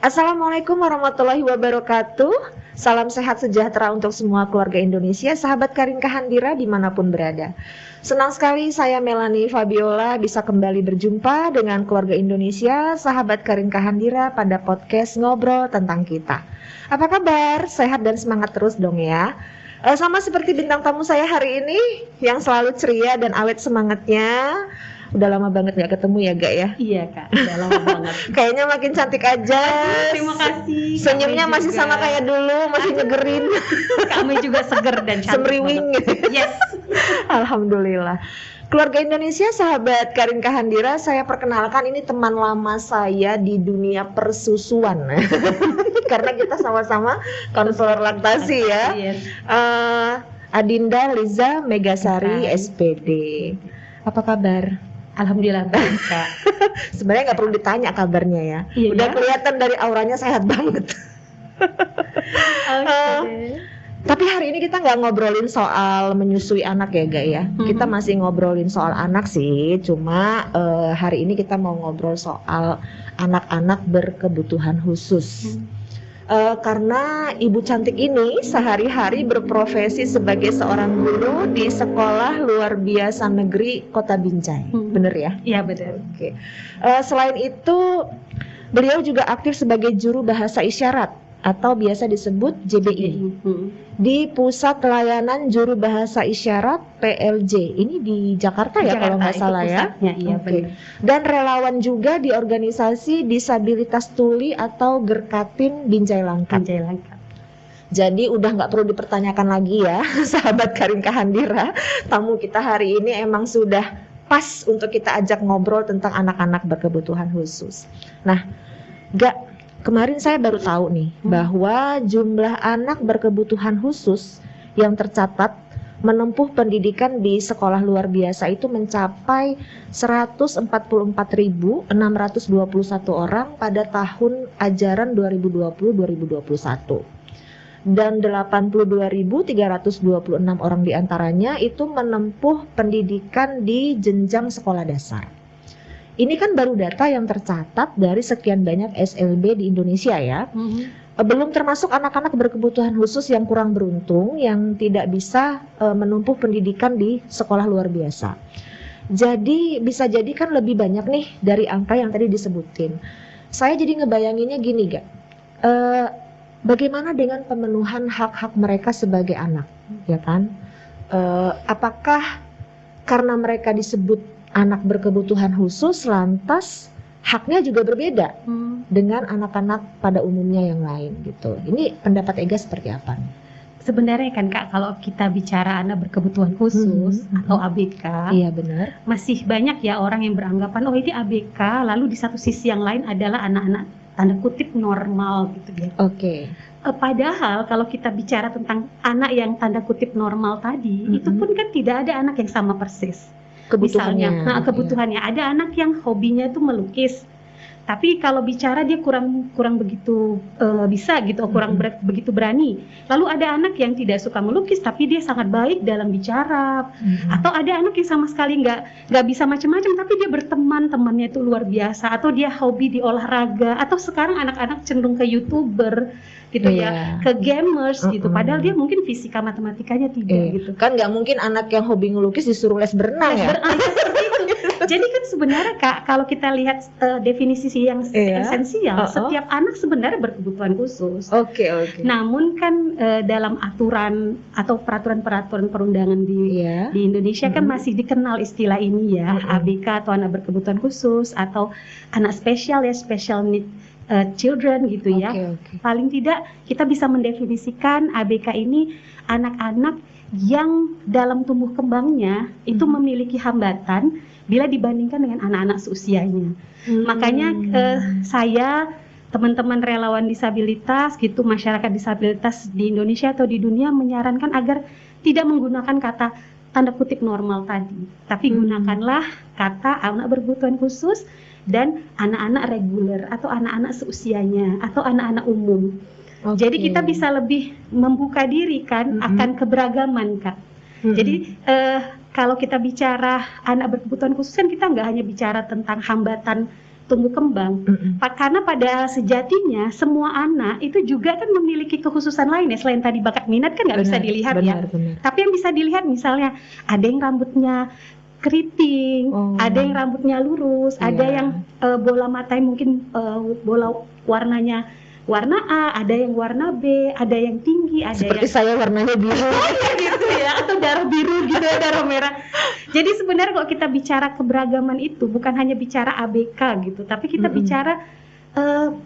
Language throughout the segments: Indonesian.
Assalamualaikum warahmatullahi wabarakatuh. Salam sehat sejahtera untuk semua keluarga Indonesia, sahabat Karin Kahandira dimanapun berada. Senang sekali saya Melanie Fabiola bisa kembali berjumpa dengan keluarga Indonesia, sahabat Karin Kahandira pada podcast Ngobrol Tentang Kita. Apa kabar? Sehat dan semangat terus dong ya. Sama seperti bintang tamu saya hari ini yang selalu ceria dan awet semangatnya. Udah lama banget gak ketemu ya Gak ya? Iya Kak, udah lama banget. Kayaknya makin cantik aja. Terima kasih. Senyumnya masih sama kayak dulu, masih nyegerin. Kami juga seger dan cantik Semriwing. banget. Yes. Alhamdulillah. Keluarga Indonesia, sahabat Karin Kahandira, saya perkenalkan ini teman lama saya di dunia persusuan. Karena kita sama-sama konselor laktasi ya. Yes. Adinda Liza Megasari SPD. Apa kabar? Alhamdulillah baik Kak. Sebenarnya nggak perlu ditanya kabarnya ya. Iya, udah ya? kelihatan dari auranya sehat banget. Okay. Tapi hari ini kita nggak ngobrolin soal menyusui anak ya Gak ya. Kita masih ngobrolin soal anak sih. Cuma hari ini kita mau ngobrol soal anak-anak berkebutuhan khusus. Karena ibu cantik ini sehari-hari berprofesi sebagai seorang guru di sekolah luar biasa negeri Kota Binjai. Bener ya? Iya benar. Oke. Selain itu, beliau juga aktif sebagai juru bahasa isyarat atau biasa disebut JBI di Pusat Layanan Juru Bahasa Isyarat PLJ. Ini di Jakarta ya kalau nggak salah ya. Iya benar. Dan relawan juga di organisasi Disabilitas Tuli atau Gerkatin Binjai Langkat. Jadi udah nggak perlu dipertanyakan lagi ya, sahabat Karin Kahandira. Tamu kita hari ini emang sudah pas untuk kita ajak ngobrol tentang anak-anak berkebutuhan khusus. Nah, kemarin saya baru tahu nih bahwa jumlah anak berkebutuhan khusus yang tercatat menempuh pendidikan di sekolah luar biasa itu mencapai 144.621 orang pada tahun ajaran 2020-2021. Dan 82.326 orang diantaranya itu menempuh pendidikan di jenjang sekolah dasar. Ini kan baru data yang tercatat dari sekian banyak SLB di Indonesia ya. Belum termasuk anak-anak berkebutuhan khusus yang kurang beruntung yang tidak bisa menempuh pendidikan di sekolah luar biasa. Jadi bisa jadi kan lebih banyak nih dari angka yang tadi disebutin. Saya jadi ngebayanginnya gini Gak. Bagaimana dengan pemenuhan hak-hak mereka sebagai anak, ya kan? Apakah karena mereka disebut anak berkebutuhan khusus, lantas haknya juga berbeda dengan anak-anak pada umumnya yang lain gitu. Ini pendapat Ega seperti apa nih? Sebenarnya kan Kak, kalau kita bicara anak berkebutuhan khusus atau ABK, iya benar. Masih banyak ya orang yang beranggapan oh ini ABK, lalu di satu sisi yang lain adalah anak-anak tanda kutip normal gitu ya. Oke. Padahal kalau kita bicara tentang anak yang tanda kutip normal tadi, itu pun kan tidak ada anak yang sama persis. Kebutuhannya. Misalnya, kebutuhannya ada anak yang hobinya itu melukis, tapi kalau bicara dia kurang begitu bisa gitu, kurang begitu berani. Lalu ada anak yang tidak suka melukis, tapi dia sangat baik dalam bicara. Atau ada anak yang sama sekali nggak bisa macam-macam, tapi dia berteman, temannya itu luar biasa. Atau dia hobi di olahraga. Atau sekarang anak-anak cenderung ke YouTuber gitu ya, ke gamers gitu. Padahal dia mungkin fisika matematikanya tidak gitu. Kan nggak mungkin anak yang hobi ngelukis disuruh les berenang ya. Seperti itu. Jadi kan sebenarnya Kak, kalau kita lihat definisi yang esensial, setiap anak sebenarnya berkebutuhan khusus. Oke. Namun kan dalam aturan atau peraturan-peraturan perundangan di Indonesia kan masih dikenal istilah ini ya, ABK atau anak berkebutuhan khusus atau anak spesial ya, special need children gitu ya. Paling tidak kita bisa mendefinisikan ABK ini anak-anak yang dalam tumbuh kembangnya itu memiliki hambatan bila dibandingkan dengan anak-anak seusianya. Makanya saya, teman-teman relawan disabilitas gitu, masyarakat disabilitas di Indonesia atau di dunia menyarankan agar tidak menggunakan kata tanda kutip normal tadi, tapi gunakanlah kata anak berkebutuhan khusus dan anak-anak reguler atau anak-anak seusianya atau anak-anak umum. Jadi kita bisa lebih membuka diri kan akan keberagaman Kak. Jadi kalau kita bicara anak berkebutuhan khusus kan kita nggak hanya bicara tentang hambatan tumbuh kembang. Karena pada sejatinya semua anak itu juga kan memiliki kekhususan lain ya, selain tadi bakat minat kan nggak bisa dilihat ya. Tapi yang bisa dilihat misalnya ada yang rambutnya keriting, ada yang rambutnya lurus, ada yang bola matanya mungkin bola warnanya warna A, ada yang warna B, ada yang tinggi, ada seperti yang saya warnanya biru. gitu ya, atau darah biru gitu ya, darah merah. Jadi sebenarnya kalau kita bicara keberagaman itu bukan hanya bicara ABK gitu, tapi kita bicara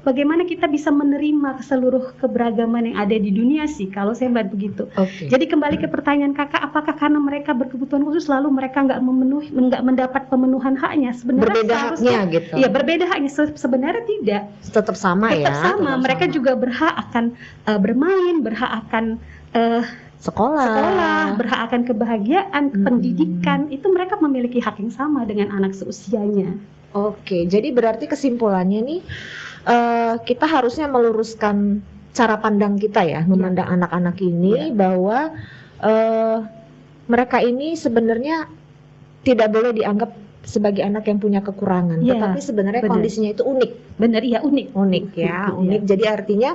bagaimana kita bisa menerima seluruh keberagaman yang ada di dunia sih, kalau saya buat begitu. Jadi kembali ke pertanyaan kakak, apakah karena mereka berkebutuhan khusus lalu mereka nggak mendapat pemenuhan haknya? Sebenarnya berbeda haknya gitu. Iya, berbeda haknya. Sebenarnya tidak. Tetap sama ya. Tetap sama. Mereka juga berhak akan bermain, berhak akan sekolah, berhak akan kebahagiaan, pendidikan. Itu mereka memiliki hak yang sama dengan anak seusianya. Jadi berarti kesimpulannya nih kita harusnya meluruskan cara pandang kita ya memandang anak-anak ini bahwa mereka ini sebenarnya tidak boleh dianggap sebagai anak yang punya kekurangan, tetapi sebenarnya kondisinya itu unik. Benar, iya unik ya, unik. Jadi artinya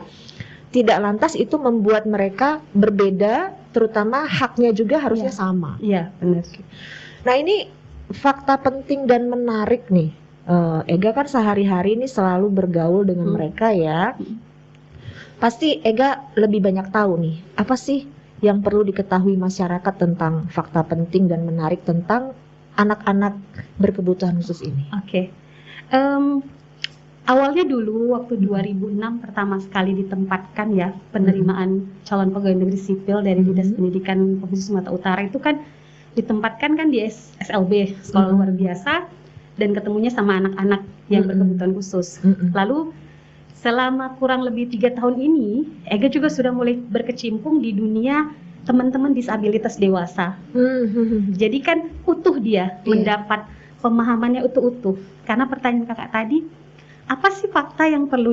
tidak lantas itu membuat mereka berbeda, terutama haknya juga harusnya sama. Iya, benar. Nah ini fakta penting dan menarik nih. Ega kan sehari-hari ini selalu bergaul dengan mereka ya. Pasti Ega lebih banyak tahu nih, apa sih yang perlu diketahui masyarakat tentang fakta penting dan menarik tentang anak-anak berkebutuhan khusus ini. Awalnya dulu waktu 2006 pertama sekali ditempatkan ya penerimaan calon pegawai negeri sipil dari Dinas Pendidikan Provinsi Sumatera Utara itu kan ditempatkan kan di SLB, sekolah luar biasa, dan ketemunya sama anak-anak yang berkebutuhan khusus. Lalu selama kurang lebih 3 tahun ini, Ega juga sudah mulai berkecimpung di dunia teman-teman disabilitas dewasa. Jadi kan utuh dia mendapat pemahamannya utuh-utuh. Karena pertanyaan kakak tadi, apa sih fakta yang perlu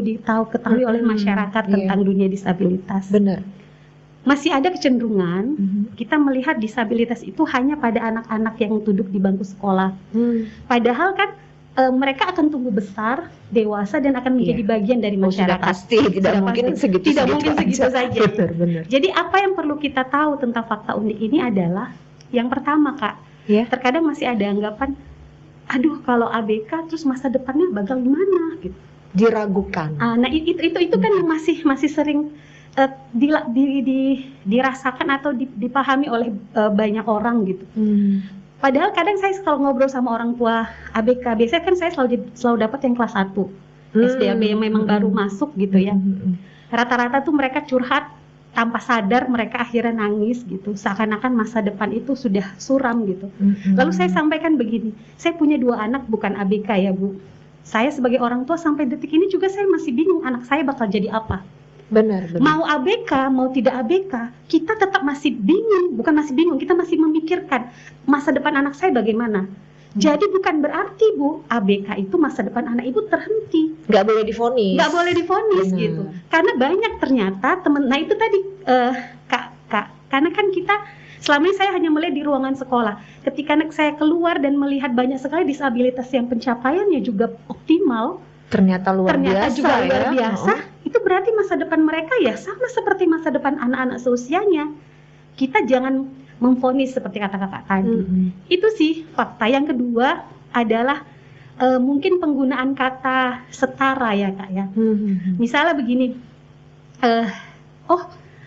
ketahui oleh masyarakat tentang dunia disabilitas? Benar. Masih ada kecenderungan kita melihat disabilitas itu hanya pada anak-anak yang duduk di bangku sekolah. Padahal kan mereka akan tumbuh besar, dewasa, dan akan menjadi bagian dari masyarakat. Sudah pasti, tidak mungkin segitu saja. Benar. Jadi apa yang perlu kita tahu tentang fakta unik ini adalah yang pertama Kak, terkadang masih ada anggapan, aduh kalau ABK terus masa depannya bakal gimana gitu. Diragukan. Nah itu kan yang masih sering dirasakan atau dipahami oleh banyak orang gitu. Padahal kadang saya kalau ngobrol sama orang tua ABK, biasanya kan saya selalu dapat yang kelas 1 SDAB yang memang baru masuk gitu ya. Rata-rata tuh mereka curhat tanpa sadar, mereka akhirnya nangis gitu, seakan-akan masa depan itu sudah suram gitu. Lalu saya sampaikan begini, saya punya 2 anak bukan ABK ya Bu. Saya sebagai orang tua sampai detik ini juga saya masih bingung anak saya bakal jadi apa. Benar. Mau ABK, mau tidak ABK, kita tetap masih bingung, kita masih memikirkan masa depan anak saya bagaimana. Jadi bukan berarti Bu, ABK itu masa depan anak ibu terhenti. Nggak boleh divonis gitu. Karena banyak ternyata teman, nah itu tadi Kak, karena kan kita selama ini saya hanya melihat di ruangan sekolah. Ketika anak saya keluar dan melihat banyak sekali disabilitas yang pencapaiannya juga optimal, ternyata luar biasa. Itu berarti masa depan mereka ya sama seperti masa depan anak-anak seusianya. Kita jangan memvonis seperti kata kakak tadi. Itu sih fakta. Yang kedua adalah mungkin penggunaan kata setara ya Kak ya. Misalnya begini,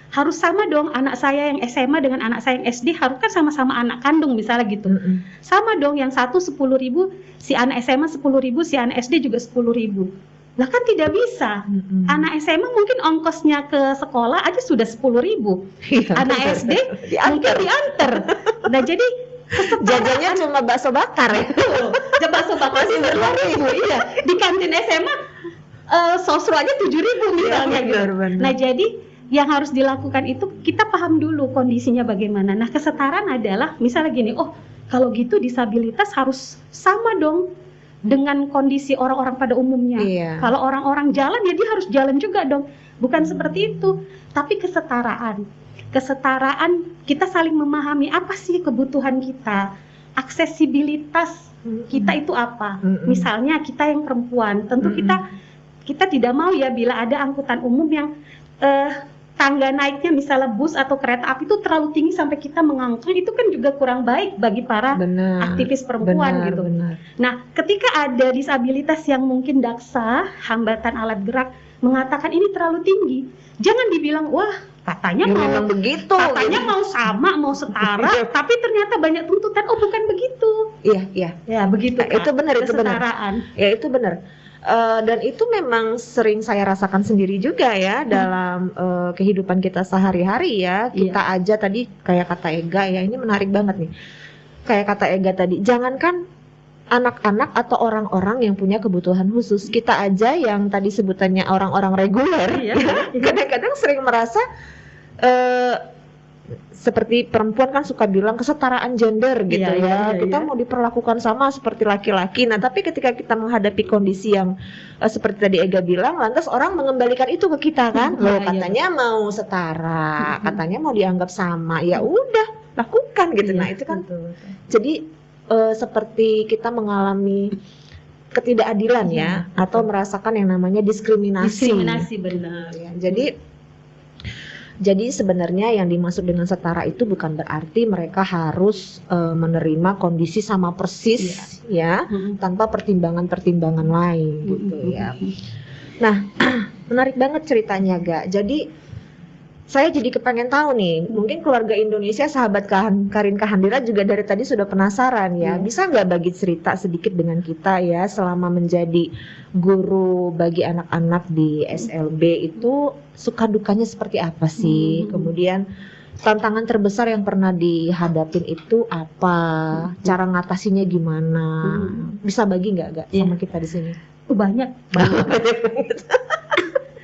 harus sama dong anak saya yang SMA dengan anak saya yang SD, harus kan sama-sama anak kandung misalnya gitu. Sama dong, yang satu 10.000, si anak SMA 10.000, si anak SD juga 10.000. Lah kan tidak bisa. Anak SMA mungkin ongkosnya ke sekolah aja sudah 10.000. Anak SD mungkin diantar. Nah jadi jajannya cuma bakso bakar ya. Bakso bakar sih 10.000. Iya. Di kantin SMA sosro aja 7.000 misalnya gitu. Nah jadi yang harus dilakukan itu kita paham dulu kondisinya bagaimana. Nah kesetaraan adalah misalnya gini, kalau gitu disabilitas harus sama dong dengan kondisi orang-orang pada umumnya. Kalau orang-orang jalan ya dia harus jalan juga dong. Bukan seperti itu, tapi kesetaraan kita saling memahami apa sih kebutuhan kita, aksesibilitas kita itu apa. Misalnya kita yang perempuan, tentu kita tidak mau ya bila ada angkutan umum yang tangga naiknya misalnya bus atau kereta api itu terlalu tinggi sampai kita mengangkang, itu kan juga kurang baik bagi para aktivis perempuan gitu. Nah, ketika ada disabilitas yang mungkin daksa, hambatan alat gerak mengatakan ini terlalu tinggi, jangan dibilang wah katanya mau begitu, katanya mau sama, mau setara, tapi ternyata banyak tuntutan. Oh bukan begitu. Iya. Ya begitu. Itu benar, itu benar. Ya itu benar. Dan itu memang sering saya rasakan sendiri juga ya dalam kehidupan kita sehari-hari ya. Kita aja tadi kayak kata Ega ya, ini menarik banget nih. Kayak kata Ega tadi, jangankan anak-anak atau orang-orang yang punya kebutuhan khusus, kita aja yang tadi sebutannya orang-orang reguler, kadang-kadang sering merasa seperti perempuan kan suka bilang kesetaraan gender gitu kita mau diperlakukan sama seperti laki-laki. Nah tapi ketika kita menghadapi kondisi yang seperti tadi Ega bilang, lantas orang mengembalikan itu ke kita kan, loh katanya mau setara, katanya mau dianggap sama, ya udah lakukan gitu. Nah itu kan jadi seperti kita mengalami ketidakadilan ya, atau merasakan yang namanya diskriminasi benar ya. Jadi sebenarnya yang dimaksud dengan setara itu bukan berarti mereka harus menerima kondisi sama persis tanpa pertimbangan-pertimbangan lain gitu ya. Nah, menarik banget ceritanya Ga. Jadi saya jadi kepengen tahu nih, mungkin keluarga Indonesia, sahabat Karin Kahandira juga dari tadi sudah penasaran ya. Bisa nggak bagi cerita sedikit dengan kita ya, selama menjadi guru bagi anak-anak di SLB itu suka dukanya seperti apa sih? Kemudian tantangan terbesar yang pernah dihadapin itu apa? Cara ngatasinya gimana? Bisa bagi nggak sama kita di sini? Banyak.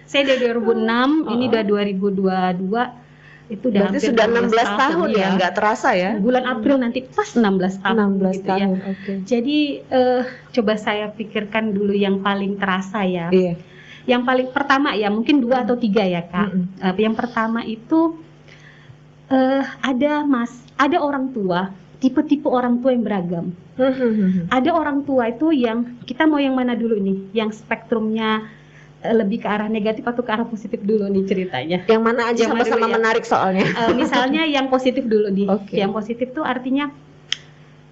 Saya dari 2006, ini udah 2022, itu udah berarti sudah 16 tahun ya, nggak terasa ya? Bulan April nanti pas 16 tahun. 16 gitu tahun, ya. Jadi coba saya pikirkan dulu yang paling terasa ya. Yang paling pertama ya, mungkin 2 atau 3 ya Kak. Yang pertama itu ada orang tua, tipe-tipe orang tua yang beragam. Ada orang tua itu yang, kita mau yang mana dulu nih? Yang spektrumnya lebih ke arah negatif atau ke arah positif dulu nih ceritanya? Yang mana aja sama-sama menarik soalnya. Misalnya yang positif dulu nih. Yang positif tuh artinya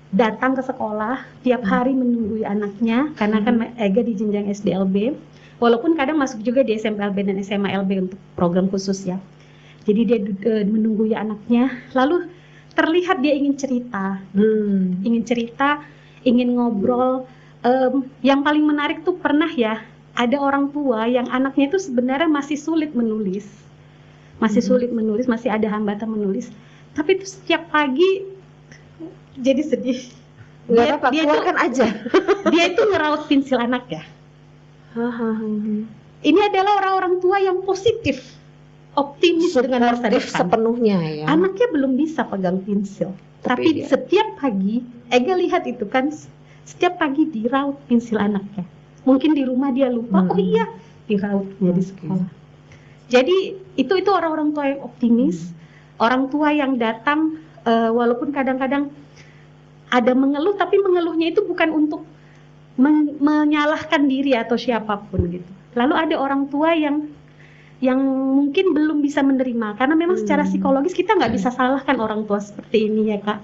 datang ke sekolah tiap hari menunggu anaknya, karena kan Ega di jenjang SDLB, walaupun kadang masuk juga di SMPLB dan SMALB untuk program khusus ya. Jadi dia menunggu anaknya, lalu terlihat dia ingin cerita, ingin ngobrol. Yang paling menarik tuh pernah ya, ada orang tua yang anaknya itu sebenarnya masih sulit menulis, masih ada hambatan menulis, tapi itu setiap pagi jadi sedih. Dia keluarkan aja. Dia itu ngeraut pensil anak ya. Ini adalah orang-orang tua yang positif, optimis dengan masa depan sepenuhnya ya. Anaknya belum bisa pegang pensil, tapi setiap pagi Ega lihat itu kan, setiap pagi diraut pensil anaknya. Mungkin di rumah dia lupa, oh iya dirautnya di sekolah. Jadi itu orang-orang tua yang optimis, orang tua yang datang walaupun kadang-kadang ada mengeluh, tapi mengeluhnya itu bukan untuk menyalahkan diri atau siapapun gitu. Lalu ada orang tua yang mungkin belum bisa menerima, karena memang secara psikologis kita nggak bisa salahkan orang tua seperti ini ya Kak.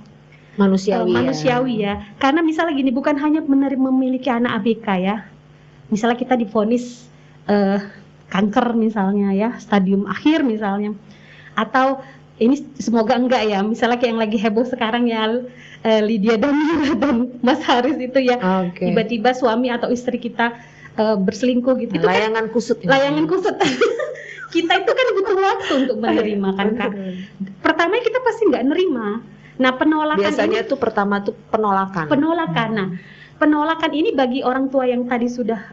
Manusiawi ya. Karena misalnya gini, bukan hanya memiliki anak ABK ya. Misalnya kita divonis kanker misalnya ya, stadium akhir misalnya, atau ini semoga enggak ya, misalnya kayak yang lagi heboh sekarang ya, Lydia Damira dan Mas Haris itu ya, tiba-tiba suami atau istri kita berselingkuh gitu. Itu layangan kusut. Kita itu kan butuh waktu untuk menerima kan Kak. Pertama kita pasti nggak nerima. Nah penolakan biasanya itu pertama tuh penolakan. Nah penolakan ini bagi orang tua yang tadi sudah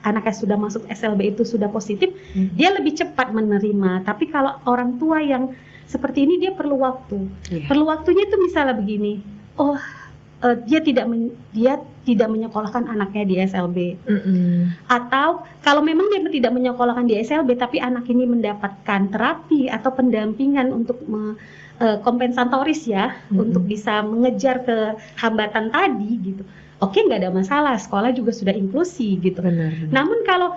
anaknya sudah masuk SLB itu sudah positif, dia lebih cepat menerima. Tapi kalau orang tua yang seperti ini, dia perlu waktu. Perlu waktunya itu misalnya begini, dia tidak menyekolahkan anaknya di SLB. Atau kalau memang dia tidak menyekolahkan di SLB, tapi anak ini mendapatkan terapi atau pendampingan untuk kompensatoris ya, untuk bisa mengejar kehambatan tadi gitu. oke, nggak ada masalah, sekolah juga sudah inklusi gitu. Benar. Namun kalau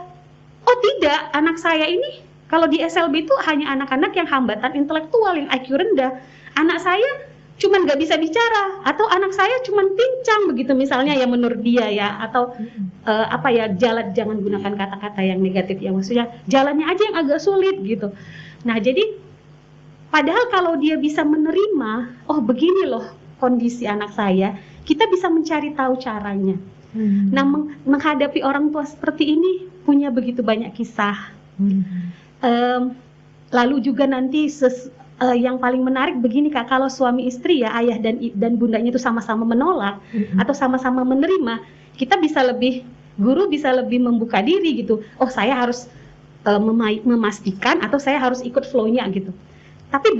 tidak, anak saya ini kalau di SLB itu hanya anak-anak yang hambatan intelektual, yang IQ rendah, anak saya cuman nggak bisa bicara, atau anak saya cuman pincang begitu misalnya ya menurut dia ya, atau jangan gunakan kata-kata yang negatif ya, maksudnya jalannya aja yang agak sulit gitu. Nah jadi padahal kalau dia bisa menerima, oh begini loh kondisi anak saya, kita bisa mencari tahu caranya. Nah menghadapi orang tua seperti ini punya begitu banyak kisah. Lalu juga nanti yang paling menarik begini Kak, kalau suami istri ya, ayah dan bundanya itu sama-sama menolak atau sama-sama menerima, kita bisa lebih, guru bisa lebih membuka diri gitu. Oh saya harus memastikan atau saya harus ikut flow-nya gitu. Tapi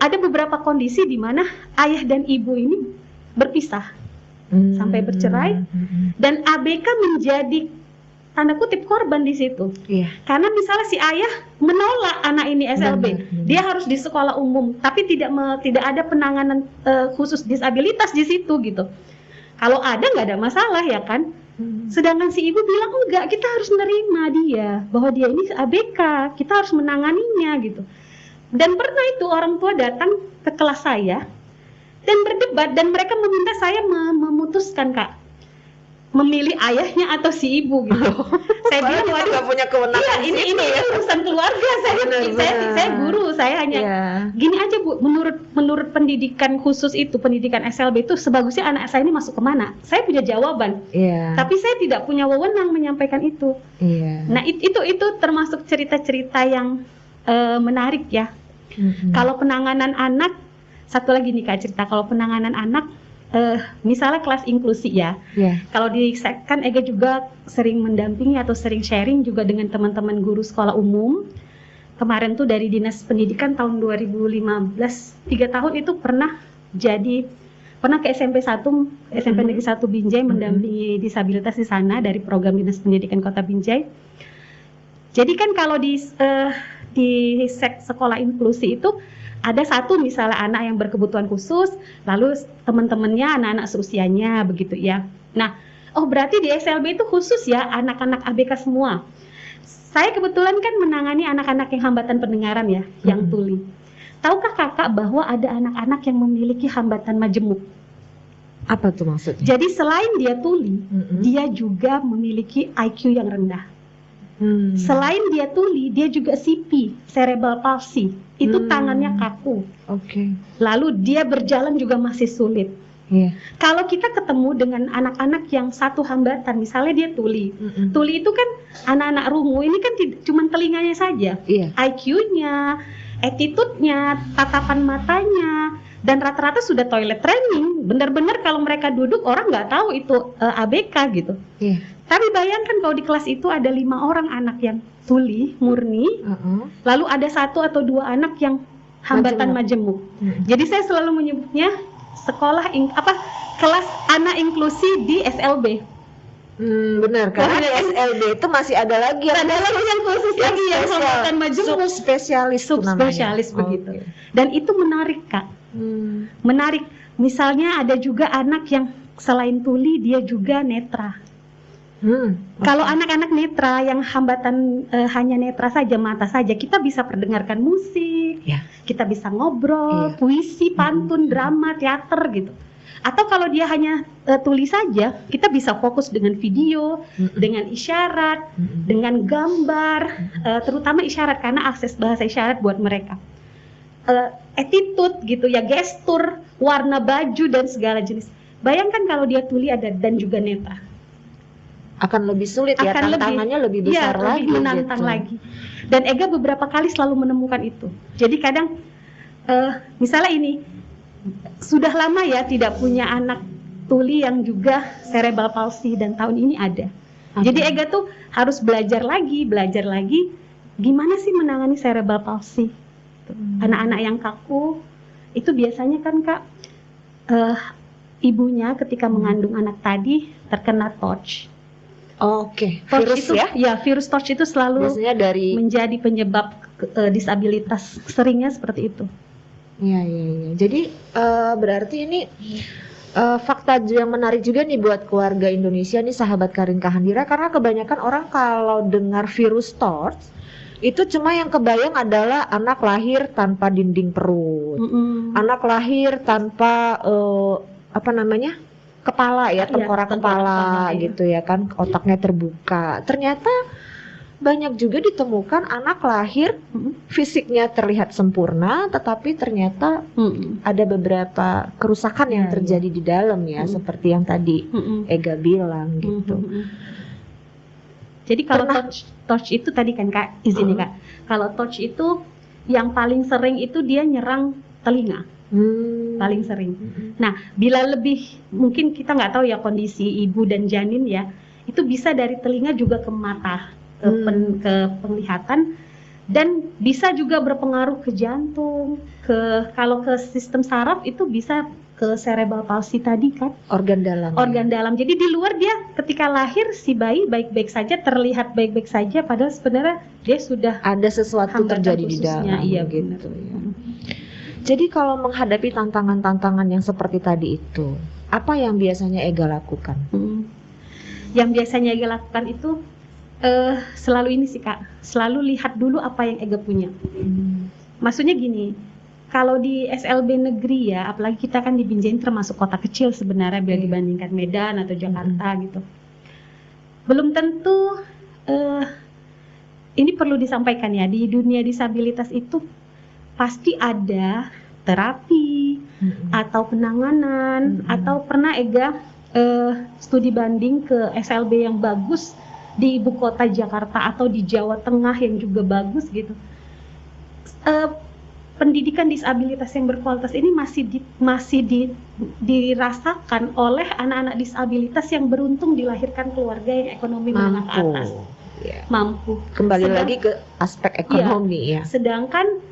ada beberapa kondisi di mana ayah dan ibu ini berpisah sampai bercerai, dan ABK menjadi tanda kutip korban di situ. Iya. Karena misalnya si ayah menolak anak ini SLB, dia harus di sekolah umum, tapi tidak ada penanganan khusus disabilitas di situ gitu. Kalau ada nggak ada masalah ya kan. Sedangkan si ibu bilang enggak, kita harus menerima dia bahwa dia ini ABK, kita harus menanganinya gitu. Dan pernah itu orang tua datang ke kelas saya dan berdebat, dan mereka meminta saya memutuskan Kak, memilih ayahnya atau si ibu gitu. Saya bilang waduh, nggak punya kewenangan. Iya, ini ya urusan keluarga. Saya guru, saya hanya gini aja Bu. Menurut pendidikan khusus itu, pendidikan SLB itu sebagusnya anak saya ini masuk kemana? Saya punya jawaban. Tapi saya tidak punya wewenang menyampaikan itu. Nah itu termasuk cerita-cerita yang menarik ya. Kalau penanganan anak, satu lagi nih Kak cerita, kalau penanganan anak. Misalnya kelas inklusi ya, kalau kan Ega juga sering mendampingi atau sering sharing juga dengan teman-teman guru sekolah umum. Kemarin tuh dari Dinas Pendidikan tahun 2015, 3 tahun itu pernah ke SMP 1, SMP Negeri 1 Binjai, mendampingi disabilitas di sana dari program Dinas Pendidikan Kota Binjai. Jadi kan kalau di sekolah inklusi itu ada satu misalnya anak yang berkebutuhan khusus, lalu teman-temannya anak-anak seusianya begitu ya. Nah, berarti di SLB itu khusus ya anak-anak ABK semua. Saya kebetulan kan menangani anak-anak yang hambatan pendengaran ya, yang tuli. Tahukah Kakak bahwa ada anak-anak yang memiliki hambatan majemuk? Apa tuh maksudnya? Jadi selain dia tuli, dia juga memiliki IQ yang rendah. Selain dia tuli, dia juga CP, cerebral palsy. Itu tangannya kaku. Lalu dia berjalan juga masih sulit. Kalau kita ketemu dengan anak-anak yang satu hambatan, misalnya dia tuli. Tuli itu kan anak-anak rungu, ini kan cuma telinganya saja. IQ-nya, attitude-nya, tatapan matanya, dan rata-rata sudah toilet training. Benar-benar kalau mereka duduk orang nggak tahu itu ABK gitu. Tapi bayangkan kalau di kelas itu ada 5 orang anak yang tuli murni, lalu ada 1 atau 2 anak yang hambatan majemuk. Jadi saya selalu menyebutnya kelas anak inklusi di SLB. Benar, karena di SLB itu masih ada lagi yang khusus lagi yang hambatan majemuk, subspesialis begitu. Dan itu menarik Kak. Menarik. Misalnya ada juga anak yang selain tuli dia juga netra. Kalau anak-anak netra yang hambatan hanya netra saja, mata saja, kita bisa perdengarkan musik, kita bisa ngobrol, puisi, pantun, drama, teater gitu. Atau kalau dia hanya tulis saja, kita bisa fokus dengan video, dengan isyarat, dengan gambar, terutama isyarat karena akses bahasa isyarat buat mereka. Attitude gitu ya, gestur, warna baju dan segala jenis. Bayangkan kalau dia tuli dan juga netra. Akan lebih sulit ya, tantangannya lebih besar lagi, lebih menantang lagi. Dan Ega beberapa kali selalu menemukan itu. Jadi kadang misalnya ini sudah lama ya tidak punya anak tuli yang juga cerebral palsy, dan tahun ini ada. Jadi Ega tuh harus belajar lagi gimana sih menangani cerebral palsy. Anak-anak yang kaku itu biasanya kan Kak, ibunya ketika mengandung anak tadi terkena torch. Virus itu, ya virus torch itu selalu biasanya menjadi penyebab disabilitas, seringnya seperti itu. Jadi berarti ini Fakta yang menarik juga nih buat keluarga Indonesia nih, sahabat Karin Kahandira, karena kebanyakan orang kalau dengar virus TORCH itu cuma yang kebayang adalah anak lahir tanpa dinding perut, anak lahir tanpa kepala ya, tengkorak kepala gitu ya kan, otaknya terbuka. Ternyata banyak juga ditemukan anak lahir fisiknya terlihat sempurna, tetapi ternyata ada beberapa kerusakan yang terjadi di dalam ya, seperti yang tadi Ega bilang gitu. Jadi kalau TORCH itu tadi kan Kak, izin ya Kak, kalau TORCH itu yang paling sering itu dia nyerang telinga. Paling sering. Nah, bila lebih, mungkin kita nggak tahu ya kondisi ibu dan janin ya, itu bisa dari telinga juga ke mata, ke penglihatan, dan bisa juga berpengaruh ke jantung, kalau ke sistem saraf itu bisa ke cerebral palsy tadi kan, organ dalam. Jadi di luar dia ketika lahir si bayi baik-baik saja, terlihat baik-baik saja, padahal sebenarnya dia sudah ada sesuatu terjadi di dalam. Iya gitu ya. Jadi kalau menghadapi tantangan-tantangan yang seperti tadi itu, apa yang biasanya Ega lakukan? Yang biasanya Ega lakukan itu selalu ini sih Kak, selalu lihat dulu apa yang Ega punya. Maksudnya gini, kalau di SLB negeri ya, apalagi kita kan di Binjai termasuk kota kecil sebenarnya bila dibandingkan Medan atau Jakarta gitu. Belum tentu, ini perlu disampaikan ya, di dunia disabilitas itu pasti ada terapi atau penanganan, atau pernah Ega studi banding ke SLB yang bagus di ibu kota Jakarta atau di Jawa Tengah yang juga bagus gitu. Pendidikan disabilitas yang berkualitas ini masih dirasakan oleh anak-anak disabilitas yang beruntung dilahirkan keluarga yang ekonomi menengah ke atas. Mampu. Kembali lagi ke aspek ekonomi ya. Sedangkan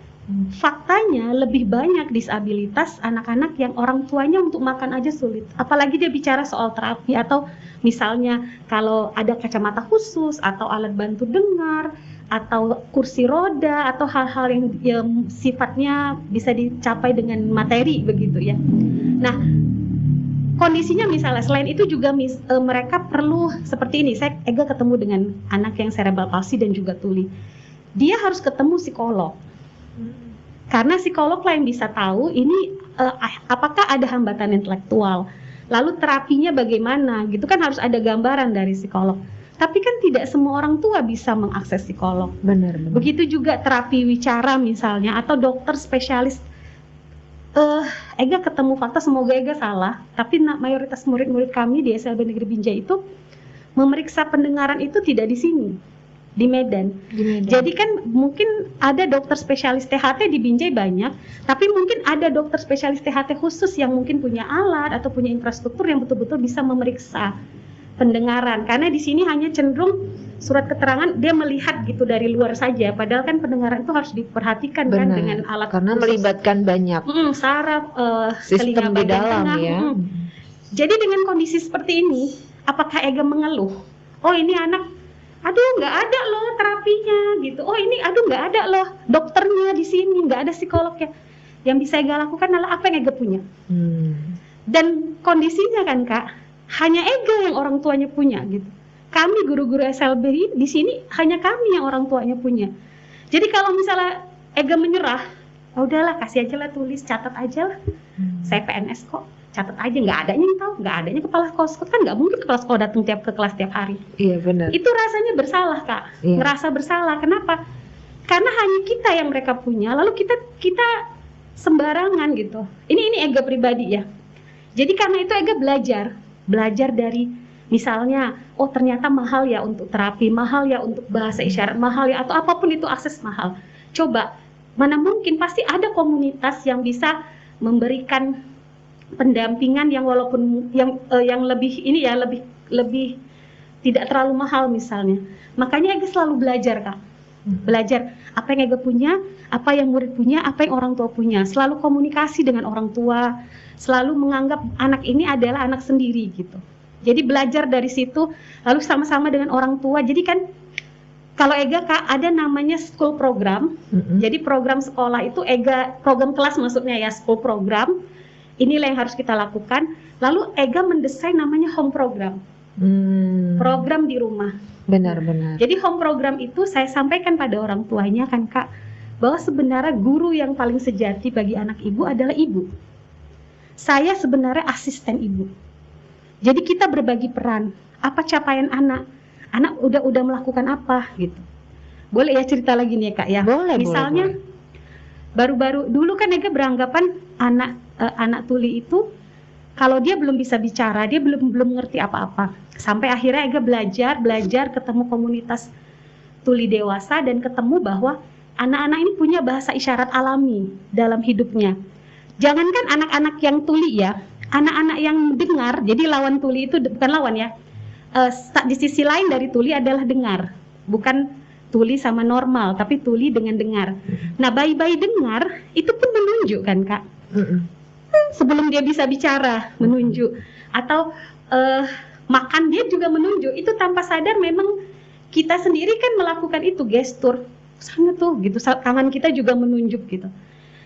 faktanya lebih banyak disabilitas anak-anak yang orang tuanya untuk makan aja sulit. Apalagi dia bicara soal terapi, atau misalnya kalau ada kacamata khusus atau alat bantu dengar atau kursi roda atau hal-hal yang sifatnya bisa dicapai dengan materi begitu ya. Nah, kondisinya misalnya selain itu juga mereka perlu seperti ini. Saya Ega ketemu dengan anak yang cerebral palsy dan juga tuli. Dia harus ketemu psikolog. Karena psikolog lah yang bisa tahu ini apakah ada hambatan intelektual, lalu terapinya bagaimana, gitu kan harus ada gambaran dari psikolog. Tapi kan tidak semua orang tua bisa mengakses psikolog. Benar. Begitu juga terapi wicara misalnya, atau dokter spesialis. Ega ketemu fakta, semoga Ega salah, tapi mayoritas murid-murid kami di SLB Negeri Binjai itu memeriksa pendengaran itu tidak di sini, di Medan. Jadi kan mungkin ada dokter spesialis THT di Binjai banyak, tapi mungkin ada dokter spesialis THT khusus yang mungkin punya alat atau punya infrastruktur yang betul-betul bisa memeriksa pendengaran. Karena di sini hanya cenderung surat keterangan dia melihat gitu dari luar saja, padahal kan pendengaran itu harus diperhatikan. Benar, kan dengan alat karena khusus. Melibatkan banyak saraf, sistem di dalam tengah. ya. Jadi dengan kondisi seperti ini, apakah Ega mengeluh? Oh ini anak, aduh nggak ada loh terapinya gitu. Oh ini, aduh nggak ada loh dokternya di sini, nggak ada psikolognya. Yang bisa Ega lakukan adalah apa yang Ega punya. Dan kondisinya kan Kak, hanya Ega yang orang tuanya punya gitu. Kami guru-guru SLB di sini hanya kami yang orang tuanya punya. Jadi kalau misalnya Ega menyerah, oh udahlah kasih aja lah, tulis, catat aja lah. Saya PNS kok, catat aja, nggak adanya yang tahu, nggak adanya kepala sekolah, kan nggak mungkin kepala sekolah datang ke kelas tiap hari. Iya benar. Itu rasanya bersalah Kak, ngerasa bersalah. Kenapa? Karena hanya kita yang mereka punya, lalu kita sembarangan gitu. Ini Ega pribadi ya. Jadi karena itu Ega belajar dari misalnya, oh ternyata mahal ya untuk terapi, mahal ya untuk bahasa isyarat, mahal ya atau apapun itu akses mahal. Coba, mana mungkin pasti ada komunitas yang bisa memberikan pendampingan yang walaupun yang lebih ini ya, lebih tidak terlalu mahal misalnya. Makanya Ega selalu belajar Kak. Belajar apa yang Ega punya, apa yang murid punya, apa yang orang tua punya. Selalu komunikasi dengan orang tua, selalu menganggap anak ini adalah anak sendiri gitu. Jadi belajar dari situ, lalu sama-sama dengan orang tua. Jadi kan kalau Ega Kak ada namanya school program. Jadi program sekolah itu Ega, program kelas maksudnya ya, school program. inilah yang harus kita lakukan. Lalu Ega mendesain namanya home program. Program di rumah. Benar-benar. Jadi home program itu saya sampaikan pada orang tuanya kan Kak, bahwa sebenarnya guru yang paling sejati bagi anak ibu adalah ibu. Saya sebenarnya asisten ibu. Jadi kita berbagi peran. Apa capaian anak? Anak udah melakukan apa gitu. Boleh ya cerita lagi nih ya Kak ya. Boleh. Misalnya baru-baru dulu kan Ega beranggapan anak tuli itu kalau dia belum bisa bicara, dia belum ngerti apa-apa. Sampai akhirnya Ega belajar ketemu komunitas tuli dewasa dan ketemu bahwa anak-anak ini punya bahasa isyarat alami dalam hidupnya. Jangankan anak-anak yang tuli ya, anak-anak yang dengar, jadi lawan tuli itu bukan lawan ya. Di sisi lain dari tuli adalah dengar, bukan tuli sama normal, tapi tuli dengan dengar. Nah, bayi-bayi dengar itu pun menunjuk kan Kak. Sebelum dia bisa bicara, menunjuk. Atau makan dia juga menunjuk. Itu tanpa sadar memang kita sendiri kan melakukan itu, gestur. Sana tuh gitu, tangan kita juga menunjuk gitu.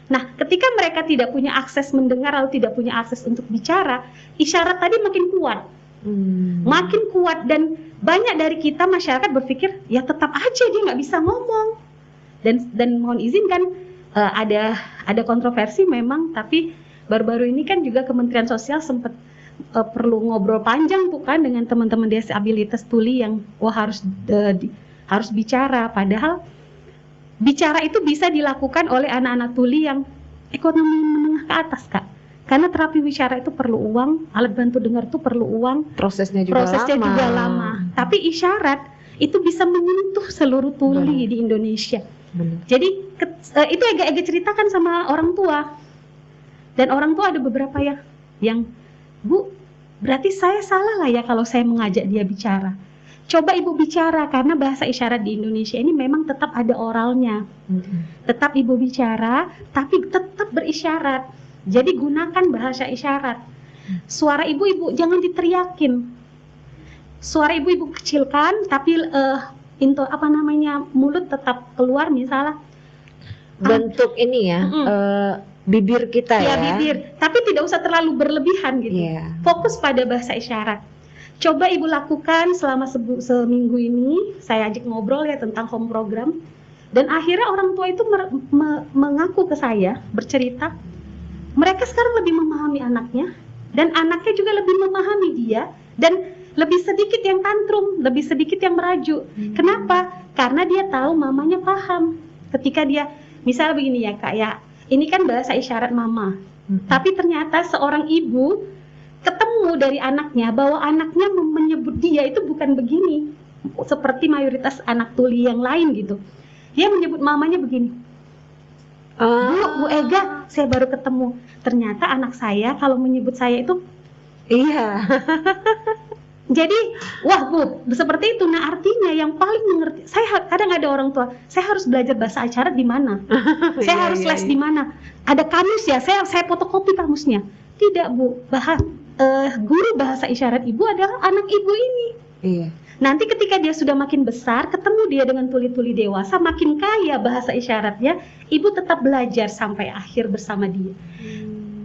Nah, ketika mereka tidak punya akses mendengar atau tidak punya akses untuk bicara, isyarat tadi makin kuat. Makin kuat, dan banyak dari kita masyarakat berpikir ya tetap aja dia nggak bisa ngomong. Dan mohon izin kan ada kontroversi memang, tapi baru-baru ini kan juga Kementerian Sosial sempat perlu ngobrol panjang tuh kan dengan teman-teman disabilitas tuli yang harus bicara. Padahal bicara itu bisa dilakukan oleh anak-anak tuli yang ekonomi menengah ke atas Kak. Karena terapi bicara itu perlu uang, alat bantu dengar itu perlu uang, prosesnya juga lama. Tapi isyarat itu bisa menyentuh seluruh tuli di Indonesia. Jadi itu Ega ceritakan sama orang tua. Dan orang tua ada beberapa ya yang, Bu, berarti saya salah lah ya kalau saya mengajak dia bicara. Coba Ibu bicara, karena bahasa isyarat di Indonesia ini memang tetap ada oralnya. Tetap Ibu bicara, tapi tetap berisyarat. Jadi gunakan bahasa isyarat. Suara ibu jangan diteriakin. Suara ibu kecilkan, tapi mulut tetap keluar misalnya. Bentuk ini ya, bibir kita ya. Bibir, tapi tidak usah terlalu berlebihan gitu. Fokus pada bahasa isyarat. Coba Ibu lakukan selama seminggu ini. Saya ajak ngobrol ya tentang home program. Dan akhirnya orang tua itu mengaku ke saya, bercerita, mereka sekarang lebih memahami anaknya, dan anaknya juga lebih memahami dia, dan lebih sedikit yang tantrum, lebih sedikit yang merajuk. Kenapa? Karena dia tahu mamanya paham. Ketika dia, misalnya begini ya Kak ya, ini kan bahasa isyarat mama, tapi ternyata seorang ibu ketemu dari anaknya bahwa anaknya menyebut dia itu bukan begini, seperti mayoritas anak tuli yang lain gitu. Dia menyebut mamanya begini. Bu Ega, saya baru ketemu. Ternyata anak saya kalau menyebut saya itu Jadi, wah Bu, seperti itu. Nah, artinya yang paling mengerti, saya kadang ada orang tua, saya harus belajar bahasa isyarat di mana? Saya harus les di mana? Ada kamus ya, saya fotokopi kamusnya. Tidak Bu, guru bahasa isyarat Ibu adalah anak Ibu ini. Nanti ketika dia sudah makin besar, ketemu dia dengan tuli-tuli dewasa, makin kaya bahasa isyaratnya, Ibu tetap belajar sampai akhir bersama dia.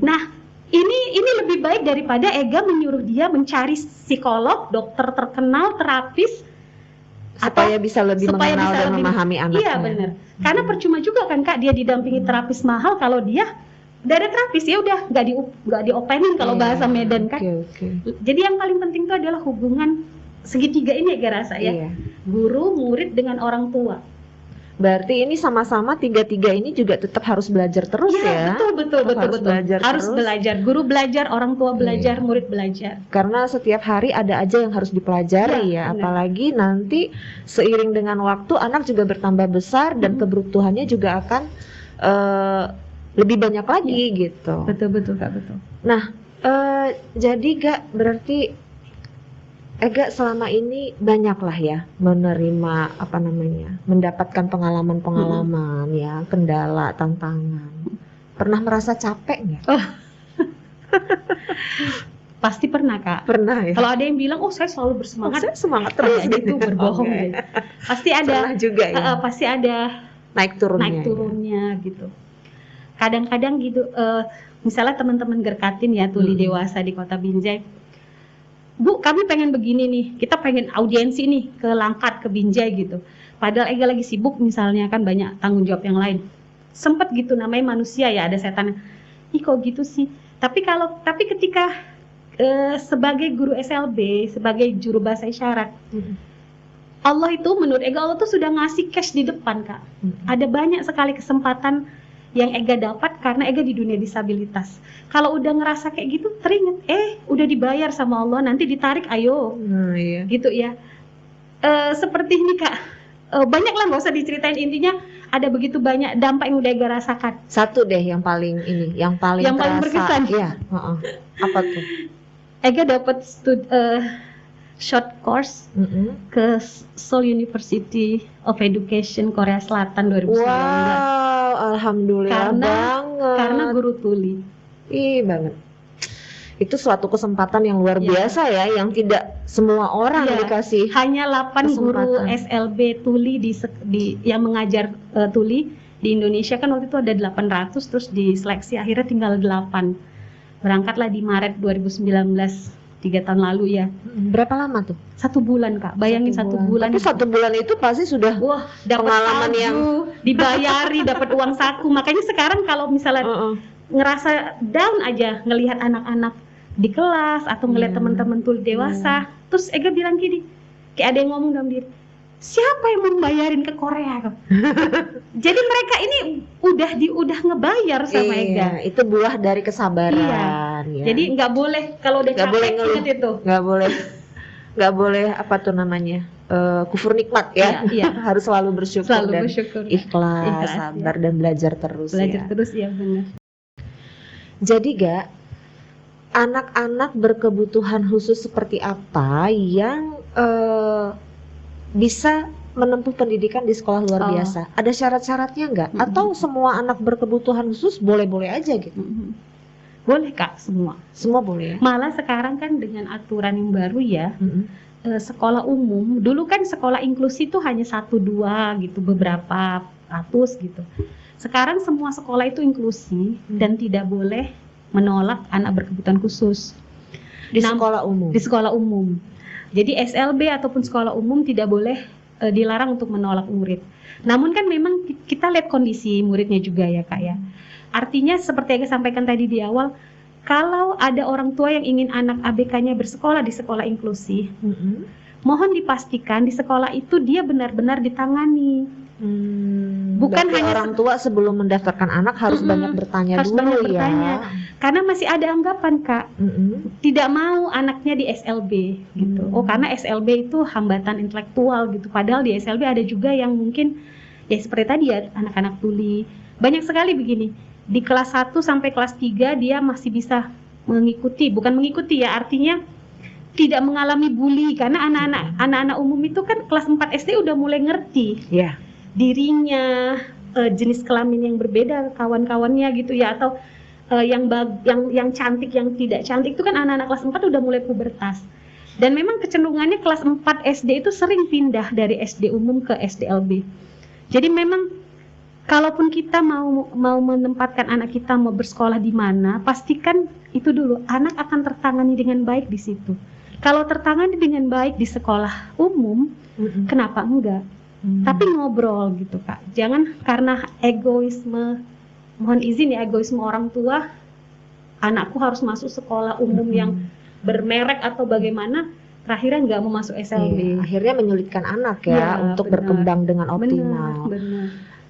Nah, ini lebih baik daripada Ega menyuruh dia mencari psikolog, dokter terkenal, terapis, supaya bisa lebih mengenal dan memahami anaknya. Iya benar. Karena percuma juga kan Kak dia didampingi terapis mahal kalau dia udah ada terapis, ya udah nggak diopenin kalau bahasa Medan kan. Jadi yang paling penting itu adalah hubungan segitiga ini Ega rasa ya. Guru, murid dengan orang tua. Berarti ini sama-sama tiga-tiga ini juga tetap harus belajar terus ya. Betul. Harus belajar. Guru belajar, orang tua belajar, murid belajar. Karena setiap hari ada aja yang harus dipelajari ya. Apalagi nanti seiring dengan waktu anak juga bertambah besar dan kebutuhannya juga akan lebih banyak lagi gitu. Betul Kak, betul. Nah, jadi Kak, berarti Ega selama ini banyaklah ya menerima mendapatkan pengalaman-pengalaman ya, kendala, tantangan. Pernah merasa capek nggak? Pasti pernah Kak. Pernah ya. Kalau ada yang bilang, saya selalu bersemangat. Saya semangat terus gitu, berbohong gitu. Pasti ada. Pernah juga ya. Pasti ada naik turunnya gitu. kadang-kadang gitu, misalnya teman-teman Gerkatin ya, tuli dewasa di Kota Binjai, Bu, kami pengen begini nih, kita pengen audiensi nih ke Langkat, ke Binjai gitu. Padahal Ega lagi sibuk misalnya, kan banyak tanggung jawab yang lain. Sempet gitu, namanya manusia ya, ada setan. Ih kok gitu sih. Tapi ketika sebagai guru SLB, sebagai juru bahasa isyarat, Allah itu menurut Ega, Allah tuh sudah ngasih cash di depan, Kak. Ada banyak sekali kesempatan yang Ega dapat karena Ega di dunia disabilitas. Kalau udah ngerasa kayak gitu, teringat, udah dibayar sama Allah, nanti ditarik, ayo. Iya. Gitu ya. Seperti ini, Kak. Banyak lah, nggak usah diceritain, intinya ada begitu banyak dampak yang udah Ega rasakan. Satu deh yang paling berkesan. Iya. Apa tuh? Ega dapat short course ke Seoul University of Education Korea Selatan 2019. Wow, alhamdulillah banget. Karena guru tuli. Ih banget. Itu suatu kesempatan yang luar biasa ya, yang tidak semua orang dikasih. Hanya 8 guru SLB tuli yang mengajar tuli di Indonesia, kan waktu itu ada 800, terus diseleksi akhirnya tinggal 8. Berangkatlah di Maret 2019, 3 tahun lalu ya. Berapa lama tuh? 1 bulan, Kak. Bayangin 1 bulan. Tapi 1 bulan itu pasti sudah dapat pengalaman salju, yang dibayari, dapat uang saku. Makanya sekarang kalau misalnya ngerasa down aja ngelihat anak-anak di kelas atau ngelihat teman-teman tuli dewasa, terus Ega bilang gini, kayak ada yang ngomong dalam diri, siapa yang mau bayarin ke Korea? Jadi mereka ini udah ngebayar sama Ega. Itu buah dari kesabaran. Iya. Jadi nggak boleh kalau udah capek ingat itu. Nggak boleh apa tuh namanya, kufur nikmat ya. Iya. Harus selalu bersyukur dan ikhlas, sabar dan belajar terus. Belajar terus ya benar. Jadi anak-anak berkebutuhan khusus seperti apa yang bisa menempuh pendidikan di sekolah luar biasa? Ada syarat-syaratnya nggak? Atau semua anak berkebutuhan khusus boleh-boleh aja gitu? Boleh, Kak, semua. Semua boleh. Malah sekarang kan dengan aturan yang baru ya, sekolah umum, dulu kan sekolah inklusi itu hanya 1-2 gitu, beberapa ratus gitu. Sekarang semua sekolah itu inklusi dan tidak boleh menolak anak berkebutuhan khusus di sekolah umum. Di sekolah umum. Jadi SLB ataupun sekolah umum tidak boleh dilarang untuk menolak murid. Namun kan memang kita lihat kondisi muridnya juga ya, Kak ya. Artinya seperti yang saya sampaikan tadi di awal, kalau ada orang tua yang ingin anak ABK-nya bersekolah di sekolah inklusi, mohon dipastikan di sekolah itu dia benar-benar ditangani. Bukan hanya orang tua sebelum mendaftarkan anak harus banyak bertanya dulu ya. Karena masih ada anggapan, Kak, tidak mau anaknya di SLB gitu. Karena SLB itu hambatan intelektual gitu. Padahal di SLB ada juga yang mungkin ya seperti tadi ya, anak-anak tuli. Banyak sekali begini. Di kelas 1 sampai kelas 3 dia masih bisa mengikuti, bukan mengikuti ya, artinya tidak mengalami bully karena anak-anak umum itu kan kelas 4 SD udah mulai ngerti. Dirinya, jenis kelamin yang berbeda, kawan-kawannya gitu ya, atau yang cantik, yang tidak cantik itu kan anak-anak kelas 4 udah mulai pubertas. Dan memang kecenderungannya kelas 4 SD itu sering pindah dari SD umum ke SDLB. Jadi memang kalaupun kita mau menempatkan anak kita mau bersekolah di mana, pastikan itu dulu anak akan tertangani dengan baik di situ. Kalau tertangani dengan baik di sekolah umum, kenapa enggak? Tapi ngobrol gitu, Kak. Jangan karena egoisme, mohon izin ya, egoisme orang tua, anakku harus masuk sekolah umum yang bermerek atau bagaimana, akhirnya nggak mau masuk SLB. Akhirnya menyulitkan anak ya untuk berkembang dengan optimal.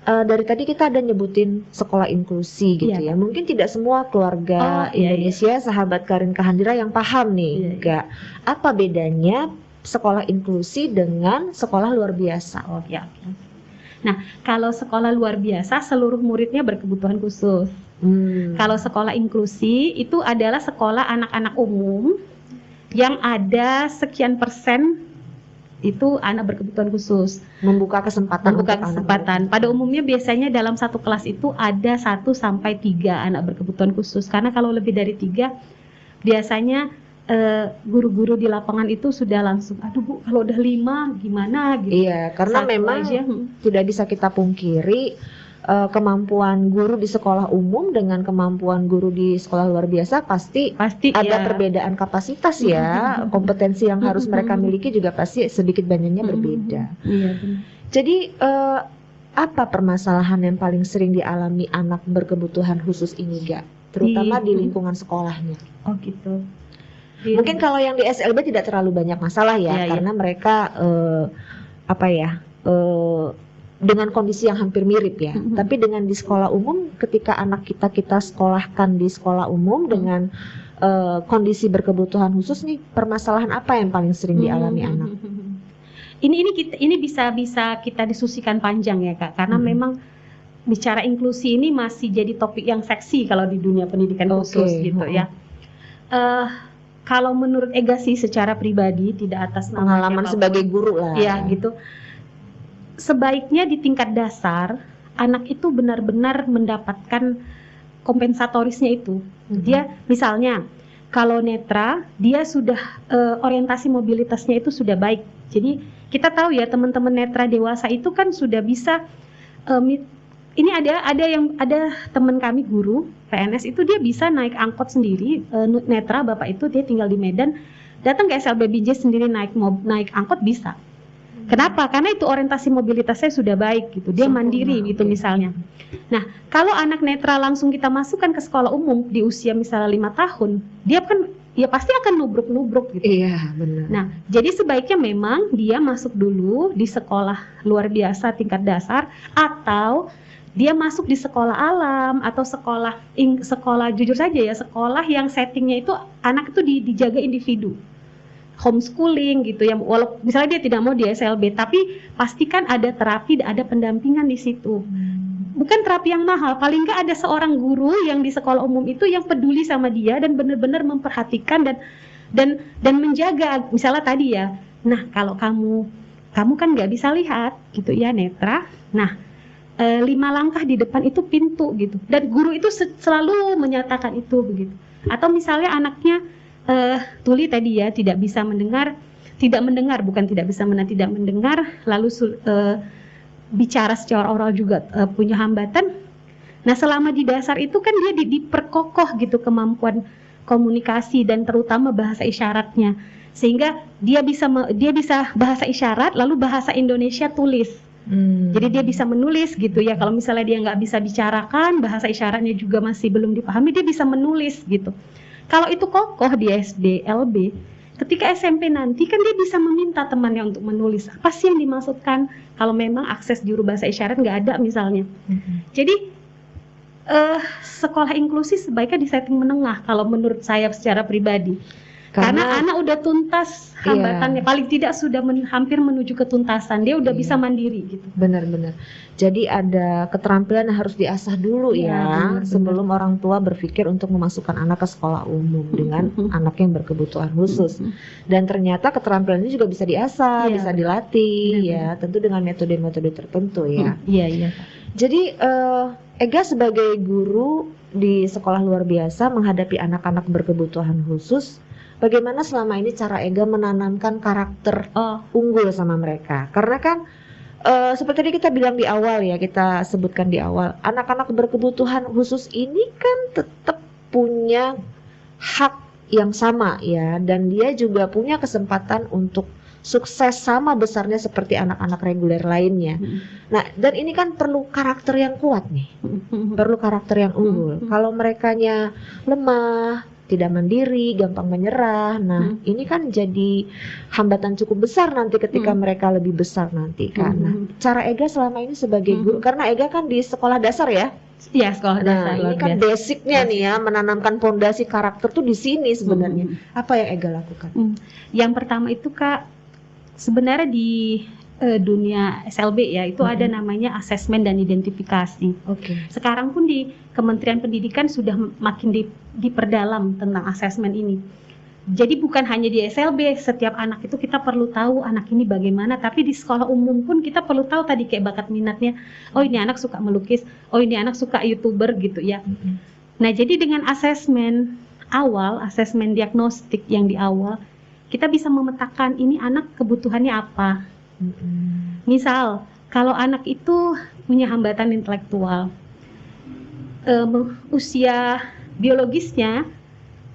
Dari tadi kita ada nyebutin sekolah inklusi gitu ya. Mungkin tidak semua keluarga Indonesia, sahabat Karin Kahandira yang paham nih. Apa bedanya sekolah inklusi dengan sekolah luar biasa? Nah, kalau sekolah luar biasa seluruh muridnya berkebutuhan khusus. Kalau sekolah inklusi itu adalah sekolah anak-anak umum yang ada sekian persen itu anak berkebutuhan khusus. Membuka kesempatan. Pada umumnya biasanya dalam satu kelas itu ada 1 sampai 3 anak berkebutuhan khusus. Karena kalau lebih dari 3 biasanya guru-guru di lapangan itu sudah langsung, aduh Bu, kalau udah 5 gimana gitu. Iya, karena memang tidak bisa kita pungkiri kemampuan guru di sekolah umum dengan kemampuan guru di sekolah luar biasa pasti ada ya. perbedaan kapasitas ya. Kompetensi yang harus mereka miliki juga pasti sedikit banyaknya berbeda. Iya, benar. Jadi apa permasalahan yang paling sering dialami anak berkebutuhan khusus ini, Ga? Terutama di lingkungan sekolahnya. Oh gitu. Mungkin kalau yang di SLB tidak terlalu banyak masalah ya, karena mereka dengan kondisi yang hampir mirip ya. Tapi dengan di sekolah umum, ketika anak kita sekolahkan di sekolah umum dengan kondisi berkebutuhan khusus nih, permasalahan apa yang paling sering dialami anak? Ini bisa kita diskusikan panjang ya Kak, karena memang bicara inklusi ini masih jadi topik yang seksi kalau di dunia pendidikan khusus gitu ya. Kalau menurut Ega sih secara pribadi, tidak atas nama pengalaman sebagai guru lah ya gitu, sebaiknya di tingkat dasar anak itu benar-benar mendapatkan kompensatorisnya itu. Dia misalnya kalau netra, dia sudah orientasi mobilitasnya itu sudah baik. Jadi kita tahu ya teman-teman netra dewasa itu kan sudah bisa ini ada teman kami guru PNS itu dia bisa naik angkot sendiri, netra bapak itu dia tinggal di Medan, datang ke SLB BJ sendiri naik angkot bisa. Kenapa? Karena itu orientasi mobilitasnya sudah baik gitu, dia mandiri gitu misalnya. Nah kalau anak netra langsung kita masukkan ke sekolah umum di usia misalnya 5 tahun, dia kan ya pasti akan nubruk gitu. Iya benar. Nah jadi sebaiknya memang dia masuk dulu di sekolah luar biasa tingkat dasar, atau dia masuk di sekolah alam atau sekolah jujur saja ya, sekolah yang settingnya itu anak itu dijaga individu, homeschooling gitu ya. Walau misalnya dia tidak mau di SLB, tapi pastikan ada terapi, ada pendampingan di situ. Bukan terapi yang mahal, paling nggak ada seorang guru yang di sekolah umum itu yang peduli sama dia dan benar-benar memperhatikan dan menjaga. Misalnya tadi ya, nah kalau kamu kan nggak bisa lihat gitu ya netra, nah 5 langkah di depan itu pintu gitu, dan guru itu selalu menyatakan itu begitu. Atau misalnya anaknya tuli tadi ya tidak mendengar, lalu bicara secara oral juga punya hambatan. Nah selama di dasar itu kan dia diperkokoh gitu kemampuan komunikasi dan terutama bahasa isyaratnya, sehingga dia bisa bahasa isyarat lalu bahasa Indonesia tulis. Jadi dia bisa menulis gitu ya. Kalau misalnya dia nggak bisa bicarakan, bahasa isyaratnya juga masih belum dipahami, dia bisa menulis gitu. Kalau itu kokoh di SD, LB, ketika SMP nanti kan dia bisa meminta temannya untuk menulis apa sih yang dimaksudkan. Kalau memang akses juru bahasa isyarat nggak ada misalnya. Jadi sekolah inklusi sebaiknya di setting menengah kalau menurut saya secara pribadi. Karena anak udah tuntas hambatannya, paling tidak sudah hampir menuju ketuntasan, dia udah bisa mandiri gitu. Benar-benar. Jadi ada keterampilan yang harus diasah dulu ya, sebelum orang tua berpikir untuk memasukkan anak ke sekolah umum dengan anak yang berkebutuhan khusus. Dan ternyata keterampilan ini juga bisa diasah, bisa dilatih ya, tentu dengan metode-metode tertentu ya. Iya. Jadi Ega sebagai guru di sekolah luar biasa menghadapi anak-anak berkebutuhan khusus, bagaimana selama ini cara Ega menanamkan karakter unggul sama mereka? Karena kan seperti tadi kita bilang di awal ya, kita sebutkan di awal, anak-anak berkebutuhan khusus ini kan tetap punya hak yang sama ya, dan dia juga punya kesempatan untuk sukses sama besarnya seperti anak-anak reguler lainnya. Nah, dan ini kan perlu karakter yang kuat nih, perlu karakter yang unggul. Kalau merekanya lemah, tidak mandiri, gampang menyerah. Nah, ini kan jadi hambatan cukup besar nanti ketika mereka lebih besar nanti kan. Nah, cara Ega selama ini sebagai guru, karena Ega kan di sekolah dasar ya. Iya, sekolah dasar. Nah, ini kan basicnya nih ya, menanamkan fondasi karakter tuh di sini sebenarnya. Apa yang Ega lakukan? Yang pertama itu Kak, sebenarnya di dunia SLB ya itu ada namanya asesmen dan identifikasi. Sekarang pun di Kementerian Pendidikan sudah makin diperdalam tentang asesmen ini. Jadi bukan hanya di SLB, setiap anak itu kita perlu tahu anak ini bagaimana, tapi di sekolah umum pun kita perlu tahu tadi kayak bakat minatnya. Oh ini anak suka melukis, oh ini anak suka YouTuber gitu ya. Nah jadi dengan asesmen awal, asesmen diagnostik yang di awal, kita bisa memetakan ini anak kebutuhannya apa. Misal Kalau anak itu punya hambatan intelektual, usia biologisnya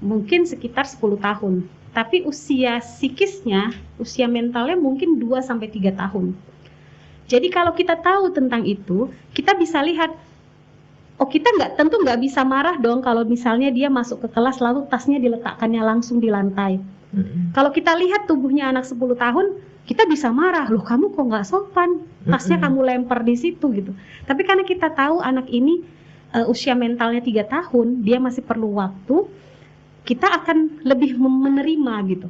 mungkin sekitar 10 tahun, tapi usia psikisnya, usia mentalnya mungkin 2-3 tahun. Jadi kalau kita tahu tentang itu, kita bisa lihat, oh kita tentu nggak bisa marah dong kalau misalnya dia masuk ke kelas lalu tasnya diletakkannya langsung di lantai. Kalau kita lihat tubuhnya anak 10 tahun, kita bisa marah, loh kamu kok nggak sopan, tasnya kamu lempar di situ gitu. Tapi karena kita tahu anak ini usia mentalnya 3 tahun, dia masih perlu waktu, kita akan lebih menerima gitu.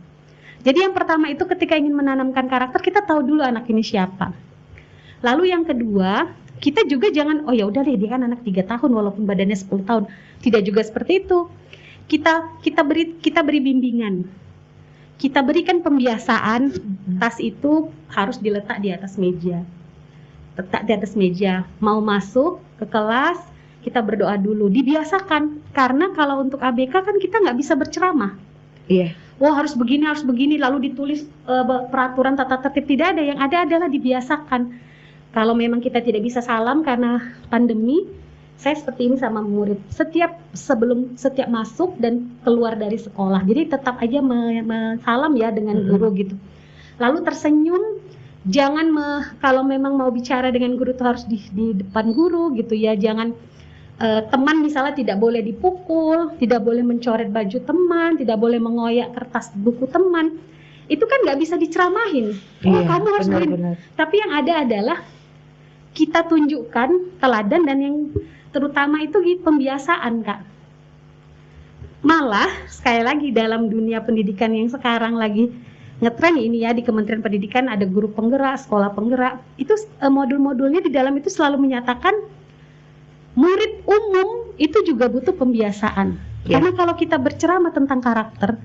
Jadi yang pertama itu ketika ingin menanamkan karakter, kita tahu dulu anak ini siapa. Lalu yang kedua, kita juga jangan, oh ya udah deh dia kan anak 3 tahun walaupun badannya 10 tahun. Tidak juga seperti itu. Kita beri bimbingan. Kita berikan pembiasaan, tas itu harus diletak di atas meja. Letak di atas meja. Mau masuk ke kelas, kita berdoa dulu, dibiasakan. Karena kalau untuk ABK kan kita nggak bisa berceramah. Iya. Wah harus begini, lalu ditulis peraturan tata tertib, tidak ada. Yang ada adalah dibiasakan. Kalau memang kita tidak bisa salam karena pandemi, saya seperti ini sama murid. Sebelum setiap masuk dan keluar dari sekolah. Jadi tetap aja salam ya dengan guru gitu. Lalu tersenyum, jangan kalau memang mau bicara dengan guru itu harus di depan guru gitu ya. Jangan teman misalnya tidak boleh dipukul, tidak boleh mencoret baju teman, tidak boleh mengoyak kertas buku teman. Itu kan nggak bisa diceramahin. Oh kamu harus begini. Tapi yang ada adalah kita tunjukkan teladan, dan yang terutama itu pembiasaan Kak. Malah sekali lagi dalam dunia pendidikan yang sekarang lagi ngetren ini ya, di Kementerian Pendidikan ada guru penggerak, sekolah penggerak. Itu modul-modulnya di dalam itu selalu menyatakan murid umum itu juga butuh pembiasaan. Karena kalau kita berceramah tentang karakter,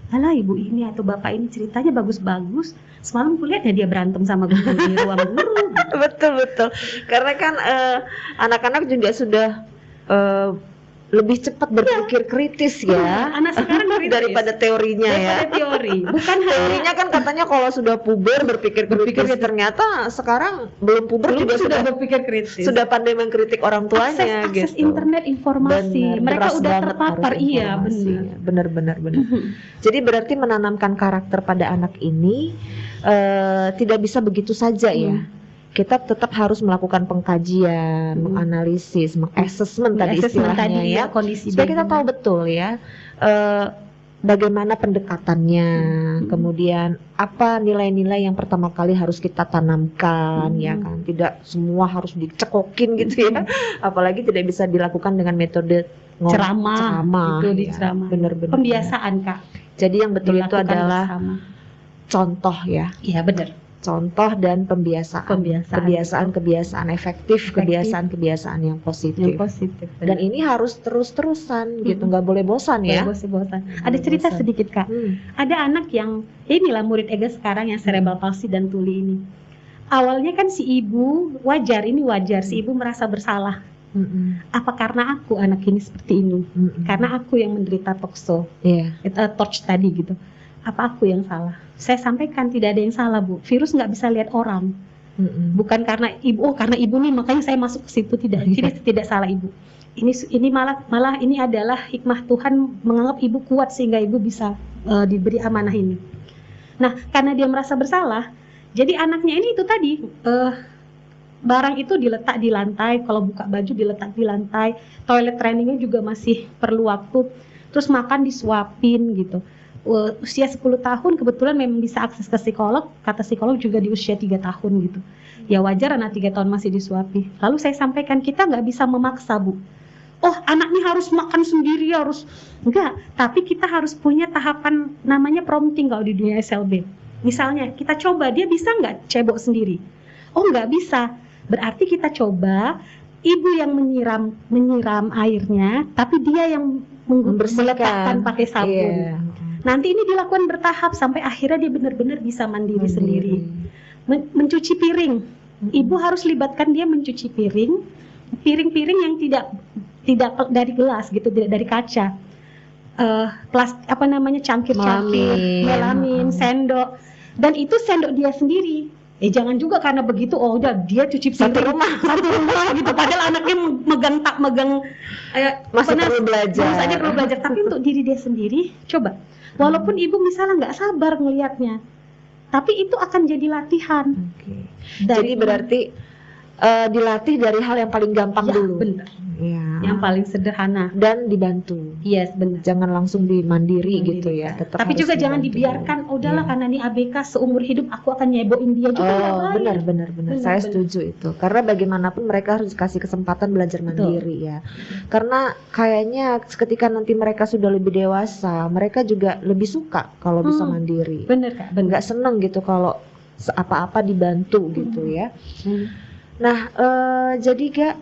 alah ibu ini atau bapak ini ceritanya bagus-bagus, semalam kulihatnya dia berantem sama guru di ruang guru. Betul. Karena kan anak-anak juga sudah lebih cepat berpikir kritis ya. Anak sekarang kritis daripada teorinya daripada teori. Bukan teorinya kan katanya kalau sudah puber berpikir kritis, ternyata sekarang belum puber juga sudah berpikir kritis. Sudah pandai mengkritik orang tuanya akses gitu. internet informasi. Mereka udah terpapar, iya benar. Jadi berarti menanamkan karakter pada anak ini tidak bisa begitu saja ya. Kita tetap harus melakukan pengkajian, menganalisis, mengassessment tadi istilahnya ya, kondisi supaya kita tahu betul ya bagaimana pendekatannya, kemudian apa nilai-nilai yang pertama kali harus kita tanamkan ya kan, tidak semua harus dicekokin gitu ya, apalagi tidak bisa dilakukan dengan metode ceramah itu ya. Benar-benar pembiasaan Kak. Jadi yang betul itu adalah bersama. Contoh ya. Iya benar. Contoh dan kebiasaan efektif, kebiasaan yang positif. Dan ini harus terus-terusan gitu, nggak boleh bosan ya. Ada cerita sedikit Kak. Ada anak yang inilah murid Ega sekarang yang cerebral palsy dan tuli ini. Awalnya kan si ibu wajar, si ibu merasa bersalah. Apa karena aku anak ini seperti ini? Karena aku yang menderita tokso, torch tadi gitu. Apa aku yang salah? Saya sampaikan tidak ada yang salah Bu. Virus nggak bisa lihat orang. Bukan karena ibu, karena ibu nih makanya saya masuk ke situ, tidak. Jadi tidak salah ibu. Ini malah ini adalah hikmah Tuhan menganggap ibu kuat sehingga ibu bisa diberi amanah ini. Nah karena dia merasa bersalah, jadi anaknya ini itu tadi barang itu diletak di lantai, kalau buka baju diletak di lantai, toilet trainingnya juga masih perlu waktu, terus makan disuapin gitu. Usia 10 tahun kebetulan memang bisa akses ke psikolog, kata psikolog juga di usia 3 tahun gitu. Ya wajar anak 3 tahun masih disuapi. Lalu saya sampaikan kita nggak bisa memaksa Bu. Oh anak ini harus makan sendiri, enggak. Tapi kita harus punya tahapan namanya prompting kalau di dunia SLB. Misalnya kita coba, dia bisa nggak cebok sendiri? Oh nggak bisa. Berarti kita coba ibu yang menyiram airnya, tapi dia yang meletakkan pakai sabun. Nanti ini dilakukan bertahap sampai akhirnya dia benar-benar bisa mandiri sendiri. Mencuci piring, ibu harus libatkan dia mencuci piring-piring yang tidak dari gelas gitu, tidak dari kaca, cangkir-cangkir, melamin, sendok, dan itu sendok dia sendiri. Jangan juga karena begitu oh udah dia cuci piring satu rumah gitu, padahal anaknya megang masih perlu belajar. Tapi untuk diri dia sendiri coba, walaupun ibu misalnya nggak sabar ngelihatnya, tapi itu akan jadi latihan. Jadi berarti dilatih dari hal yang paling gampang dulu. Benar. Yang paling sederhana dan dibantu. Yes, benar. Jangan langsung dimandiri gitu ya. Tapi juga jangan dibiarkan udahlah karena nih ABK seumur hidup aku akan nyeboin dia juga. Benar. Saya setuju itu. Karena bagaimanapun mereka harus kasih kesempatan belajar mandiri ya. Karena kayaknya ketika nanti mereka sudah lebih dewasa, mereka juga lebih suka kalau bisa mandiri. Benar Kak, nggak seneng gitu kalau apa-apa dibantu gitu ya. Nah, jadi Kak,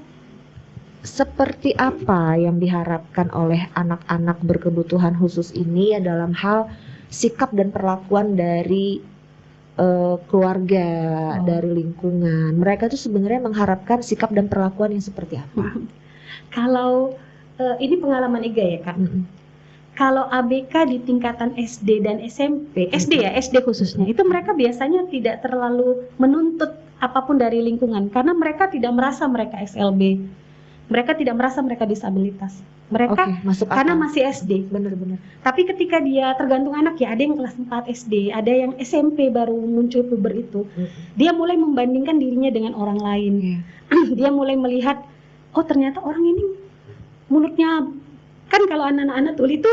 seperti apa yang diharapkan oleh anak-anak berkebutuhan khusus ini ya dalam hal sikap dan perlakuan dari keluarga, dari lingkungan? Mereka tuh sebenarnya mengharapkan sikap dan perlakuan yang seperti apa? Kalau ini pengalaman Iga ya Kak. Kalau ABK di tingkatan SD dan SMP, SD khususnya, itu mereka biasanya tidak terlalu menuntut apapun dari lingkungan karena mereka tidak merasa mereka SLB. Mereka tidak merasa mereka disabilitas. Mereka karena masih SD. Benar-benar. Tapi ketika dia tergantung anak ya, ada yang kelas 4 SD, ada yang SMP baru muncul puber itu. Dia mulai membandingkan dirinya dengan orang lain. Dia mulai melihat, oh ternyata orang ini mulutnya, kan kalau anak-anak tuli itu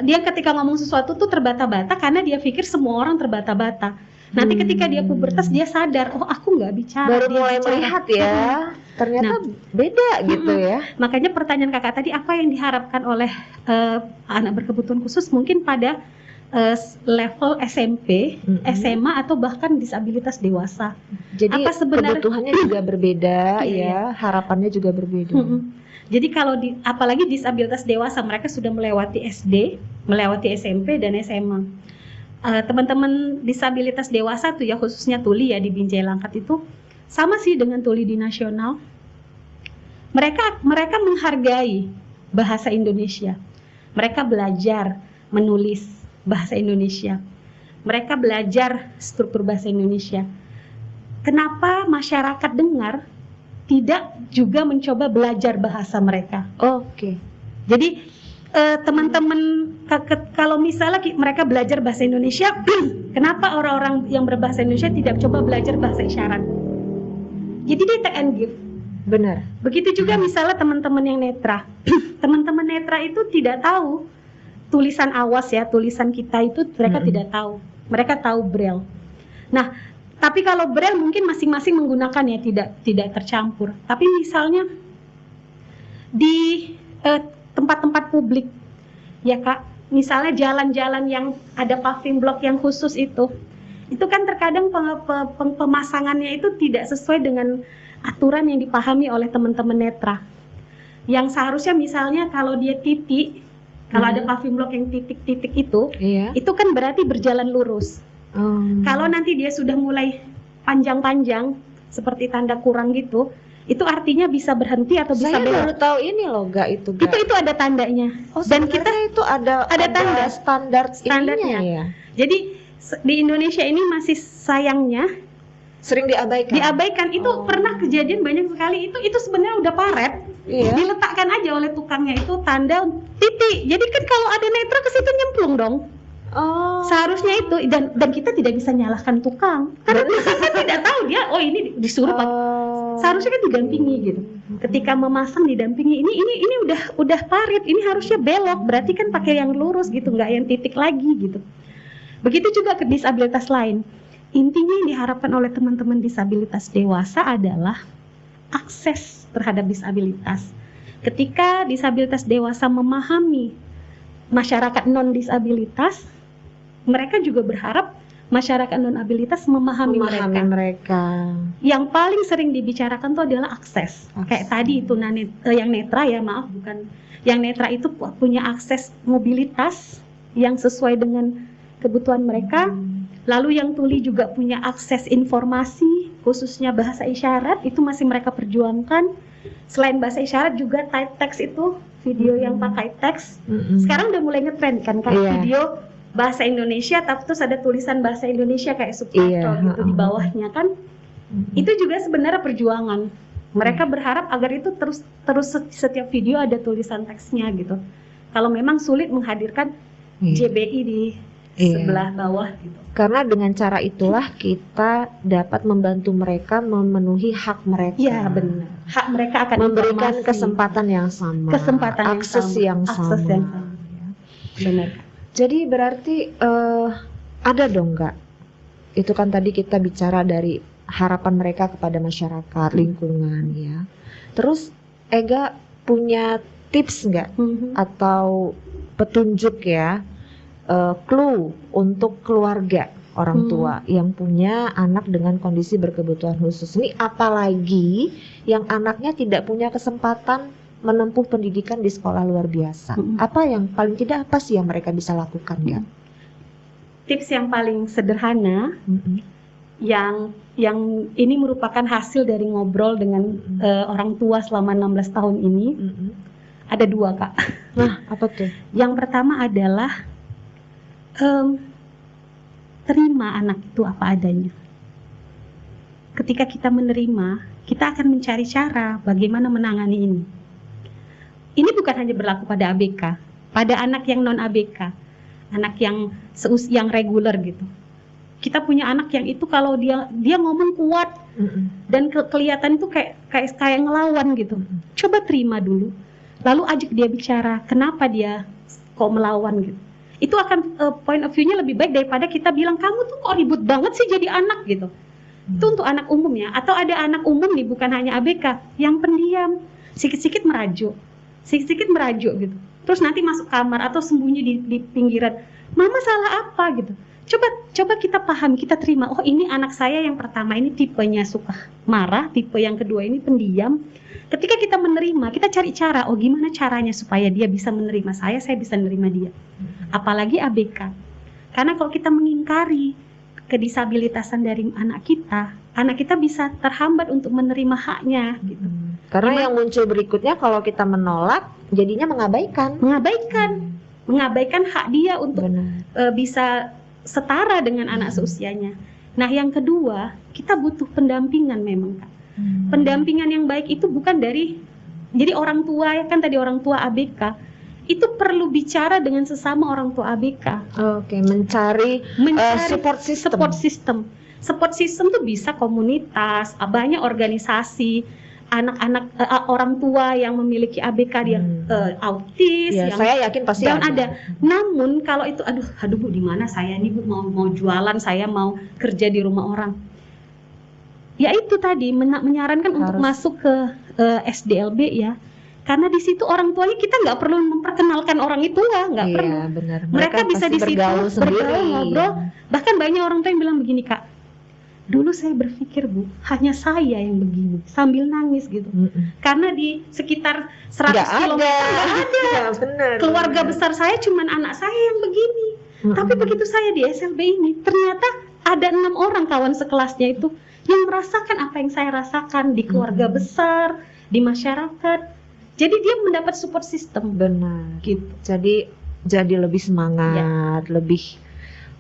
dia ketika ngomong sesuatu tuh terbata-bata karena dia pikir semua orang terbata-bata. Nanti ketika dia pubertas dia sadar, oh aku nggak bicara. Baru mulai melihat ya, ternyata beda gitu ya. Makanya pertanyaan kakak tadi, apa yang diharapkan oleh anak berkebutuhan khusus mungkin pada level SMP, SMA atau bahkan disabilitas dewasa. Jadi apa kebutuhannya juga berbeda ya, harapannya juga berbeda. Jadi kalau apalagi disabilitas dewasa, mereka sudah melewati SD, melewati SMP dan SMA. Teman-teman disabilitas dewasa tuh ya, khususnya tuli ya di Binjai Langkat itu sama sih dengan tuli di nasional. Mereka menghargai bahasa Indonesia. Mereka belajar menulis bahasa Indonesia. Mereka belajar struktur bahasa Indonesia. Kenapa masyarakat dengar tidak juga mencoba belajar bahasa mereka? Jadi teman-teman kalau misalnya mereka belajar bahasa Indonesia, kenapa orang-orang yang berbahasa Indonesia tidak coba belajar bahasa isyarat? Jadi dia take and give. Benar. Begitu juga misalnya teman-teman yang netra. Teman-teman netra itu tidak tahu tulisan awas ya, tulisan kita itu mereka tidak tahu. Mereka tahu Braille. Nah, tapi kalau Braille mungkin masing-masing menggunakan ya, tidak tercampur. Tapi misalnya di tempat-tempat publik ya Kak, misalnya jalan-jalan yang ada paving block yang khusus itu kan terkadang pemasangannya itu tidak sesuai dengan aturan yang dipahami oleh teman-teman netra. Yang seharusnya misalnya kalau dia titik, kalau ada paving block yang titik-titik itu kan berarti berjalan lurus. Kalau nanti dia sudah mulai panjang-panjang seperti tanda kurang gitu, itu artinya bisa berhenti atau bisa belok. Saya baru tahu ini loh, itu ada tandanya. Dan kita itu ada tanda standarnya ya. Jadi di Indonesia ini masih sayangnya sering diabaikan. Itu pernah kejadian banyak sekali, itu sebenarnya udah paret. Diletakkan aja oleh tukangnya itu tanda titik. Jadi kan kalau ada netra ke situ nyemplung dong. Seharusnya itu dan kita tidak bisa nyalahkan tukang karena kita tidak tahu dia ini disuruh seharusnya kan didampingi gitu. Ketika memasang didampingi, ini udah parit, ini harusnya belok, berarti kan pakai yang lurus gitu, nggak yang titik lagi gitu. Begitu juga ke disabilitas lain. Intinya yang diharapkan oleh teman-teman disabilitas dewasa adalah akses terhadap disabilitas. Ketika disabilitas dewasa memahami masyarakat non disabilitas, mereka juga berharap masyarakat non-abilitas memahami mereka. Yang paling sering dibicarakan itu adalah akses. Kayak tadi itu yang netra ya, maaf bukan. Yang netra itu punya akses mobilitas yang sesuai dengan kebutuhan mereka. Lalu yang tuli juga punya akses informasi, khususnya bahasa isyarat, itu masih mereka perjuangkan. Selain bahasa isyarat juga type text itu, video yang pakai teks. Sekarang udah mulai ngetrend kan, video bahasa Indonesia, tapi terus ada tulisan bahasa Indonesia kayak subtitle gitu di bawahnya kan. Itu juga sebenarnya perjuangan. Mereka berharap agar itu terus setiap video ada tulisan teksnya gitu. Kalau memang sulit menghadirkan JBI di sebelah bawah gitu. Karena dengan cara itulah kita dapat membantu mereka memenuhi hak mereka. Iya benar. Hak mereka akan memberikan kesempatan yang sama, akses yang sama. Benar. Jadi berarti ada dong nggak? Itu kan tadi kita bicara dari harapan mereka kepada masyarakat, lingkungan ya. Terus Ega punya tips nggak atau petunjuk ya, clue untuk keluarga orang tua yang punya anak dengan kondisi berkebutuhan khusus ini, apalagi yang anaknya tidak punya kesempatan menempuh pendidikan di sekolah luar biasa. Apa yang paling tidak apa sih yang mereka bisa lakukan ya? Tips yang paling sederhana yang ini merupakan hasil dari ngobrol dengan orang tua selama 16 tahun ini. Ada 2 Kak. Nah, apa tuh? Yang pertama adalah terima anak itu apa adanya. Ketika kita menerima, kita akan mencari cara bagaimana menangani ini. Ini bukan hanya berlaku pada ABK, pada anak yang non ABK, anak yang yang reguler gitu. Kita punya anak yang itu kalau dia ngomong kuat dan kelihatan itu kayak ngelawan gitu. Coba terima dulu, lalu ajak dia bicara, kenapa dia kok melawan gitu. Itu akan point of view-nya lebih baik daripada kita bilang kamu tuh kok ribut banget sih jadi anak gitu. Itu untuk anak umum ya. Atau ada anak umum nih, bukan hanya ABK, yang pendiam, sedikit-sedikit merajuk gitu. Terus nanti masuk kamar atau sembunyi di pinggiran. Mama salah apa gitu. Coba kita pahami, kita terima. Oh ini anak saya yang pertama ini tipenya suka marah, tipe yang kedua ini pendiam. Ketika kita menerima, kita cari cara. Oh gimana caranya supaya dia bisa menerima saya bisa menerima dia. Apalagi ABK. Karena kalau kita mengingkari kedisabilitasan dari anak kita bisa terhambat untuk menerima haknya gitu. Karena yang muncul berikutnya kalau kita menolak jadinya mengabaikan hak dia untuk bisa setara dengan anak seusianya. Nah yang kedua, kita butuh pendampingan memang Kak. Pendampingan yang baik itu bukan jadi orang tua ya kan, tadi orang tua ABK itu perlu bicara dengan sesama orang tua ABK. Oke, mencari support system. Support system tuh bisa komunitas, banyak organisasi, anak-anak orang tua yang memiliki ABK dia autis, ya, yang saya yakin pasti ada. Namun kalau itu aduh Bu di mana saya nih Bu mau jualan, saya mau kerja di rumah orang. Ya itu tadi menyarankan untuk masuk ke SDLB ya. Karena di situ orang tuanya kita nggak perlu memperkenalkan orang itu nggak perlu. Benar. Mereka bisa di situ bergaul, ngobrol. Bahkan banyak orang tua yang bilang begini Kak, dulu saya berpikir Bu, hanya saya yang begini, sambil nangis gitu. Karena di sekitar 100 km nggak ada. Ya, benar, keluarga besar saya cuman anak saya yang begini. Tapi begitu saya di SLB ini, ternyata ada 6 orang kawan sekelasnya itu yang merasakan apa yang saya rasakan di keluarga besar, di masyarakat. Jadi dia mendapat support system. Benar. Gitu. Jadi lebih semangat, lebih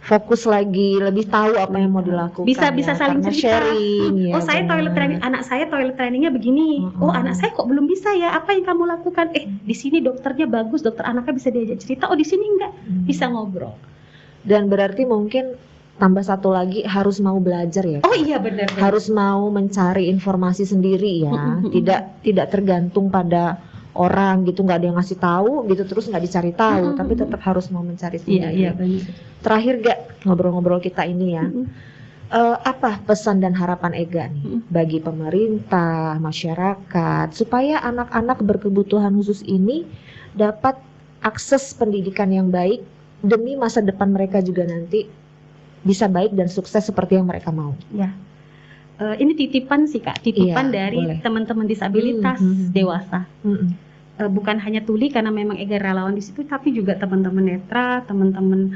fokus lagi, lebih tahu apa yang mau dilakukan. Bisa saling cerita. Sharing, oh saya toilet training, anak saya toilet trainingnya begini. Oh anak saya kok belum bisa ya? Apa yang kamu lakukan? Di sini dokternya bagus, dokter anaknya bisa diajak cerita. Oh di sini enggak, bisa ngobrol. Dan berarti mungkin tambah satu lagi harus mau belajar ya. Oh iya benar. Harus mau mencari informasi sendiri ya. Tidak tergantung pada orang gitu, nggak ada yang ngasih tahu gitu terus nggak dicari tahu, tapi tetap harus mau mencari sendiri. Iya benar. Terakhir gak ngobrol-ngobrol kita ini ya. Apa pesan dan harapan Ega nih bagi pemerintah, masyarakat supaya anak-anak berkebutuhan khusus ini dapat akses pendidikan yang baik demi masa depan mereka juga nanti bisa baik dan sukses seperti yang mereka mau. Ya, ini titipan sih Kak, titipan dari teman-teman disabilitas dewasa. Bukan hanya Tuli karena memang Ega relawan di situ, tapi juga teman-teman netra, teman-teman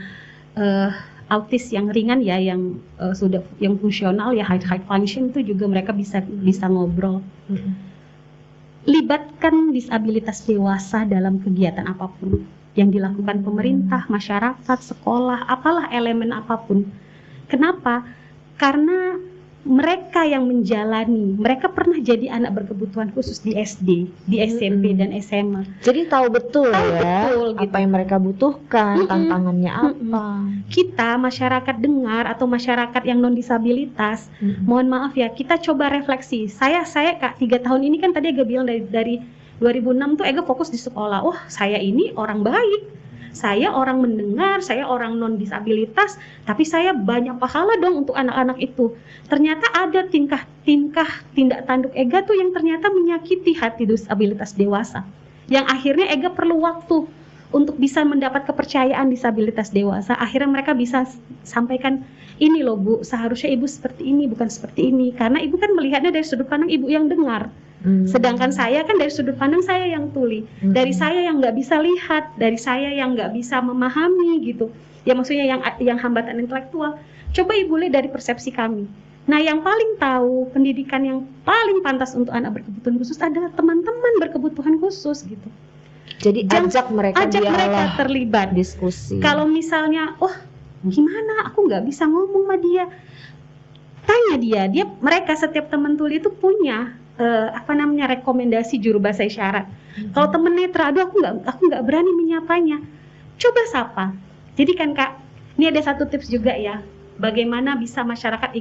autis yang ringan ya, yang sudah yang fungsional ya, high function itu juga mereka bisa ngobrol. Libatkan disabilitas dewasa dalam kegiatan apapun. yang dilakukan pemerintah, masyarakat, sekolah, apalah elemen apapun. Kenapa? Karena mereka yang menjalani, mereka pernah jadi anak berkebutuhan khusus di SD, di SMP dan SMA. Jadi tahu betul betul, apa gitu. yang mereka butuhkan, tantangannya apa. Kita masyarakat dengar atau masyarakat yang non disabilitas, mohon maaf ya, kita coba refleksi. Saya Kak 3 tahun ini kan tadi Ega bilang dari 2006 tuh Ega fokus di sekolah. Wah, saya ini orang baik. Saya orang mendengar, saya orang non disabilitas, tapi saya banyak pahala dong untuk anak-anak itu. Ternyata ada tindak tanduk Ega tuh yang ternyata menyakiti hati disabilitas dewasa. Yang akhirnya Ega perlu waktu untuk bisa mendapat kepercayaan disabilitas dewasa. Akhirnya mereka bisa sampaikan, ini loh Bu, seharusnya Ibu seperti ini, bukan seperti ini. Karena Ibu kan melihatnya dari sudut pandang Ibu yang dengar. Sedangkan saya kan dari sudut pandang saya yang tuli, dari saya yang nggak bisa lihat, dari saya yang nggak bisa memahami gitu. Ya maksudnya yang hambatan intelektual. Coba Ibu lihat dari persepsi kami. Nah, yang paling tahu pendidikan yang paling pantas untuk anak berkebutuhan khusus adalah teman-teman berkebutuhan khusus gitu. Jadi ajak mereka terlibat diskusi. Kalau misalnya, gimana? Aku nggak bisa ngomong sama dia. Tanya mereka setiap teman tuli itu punya rekomendasi juru bahasa isyarat. Kalau temen netra, aku nggak berani menyapanya. Coba sapa. Jadi kan Kak, ini ada satu tips juga ya, bagaimana bisa masyarakat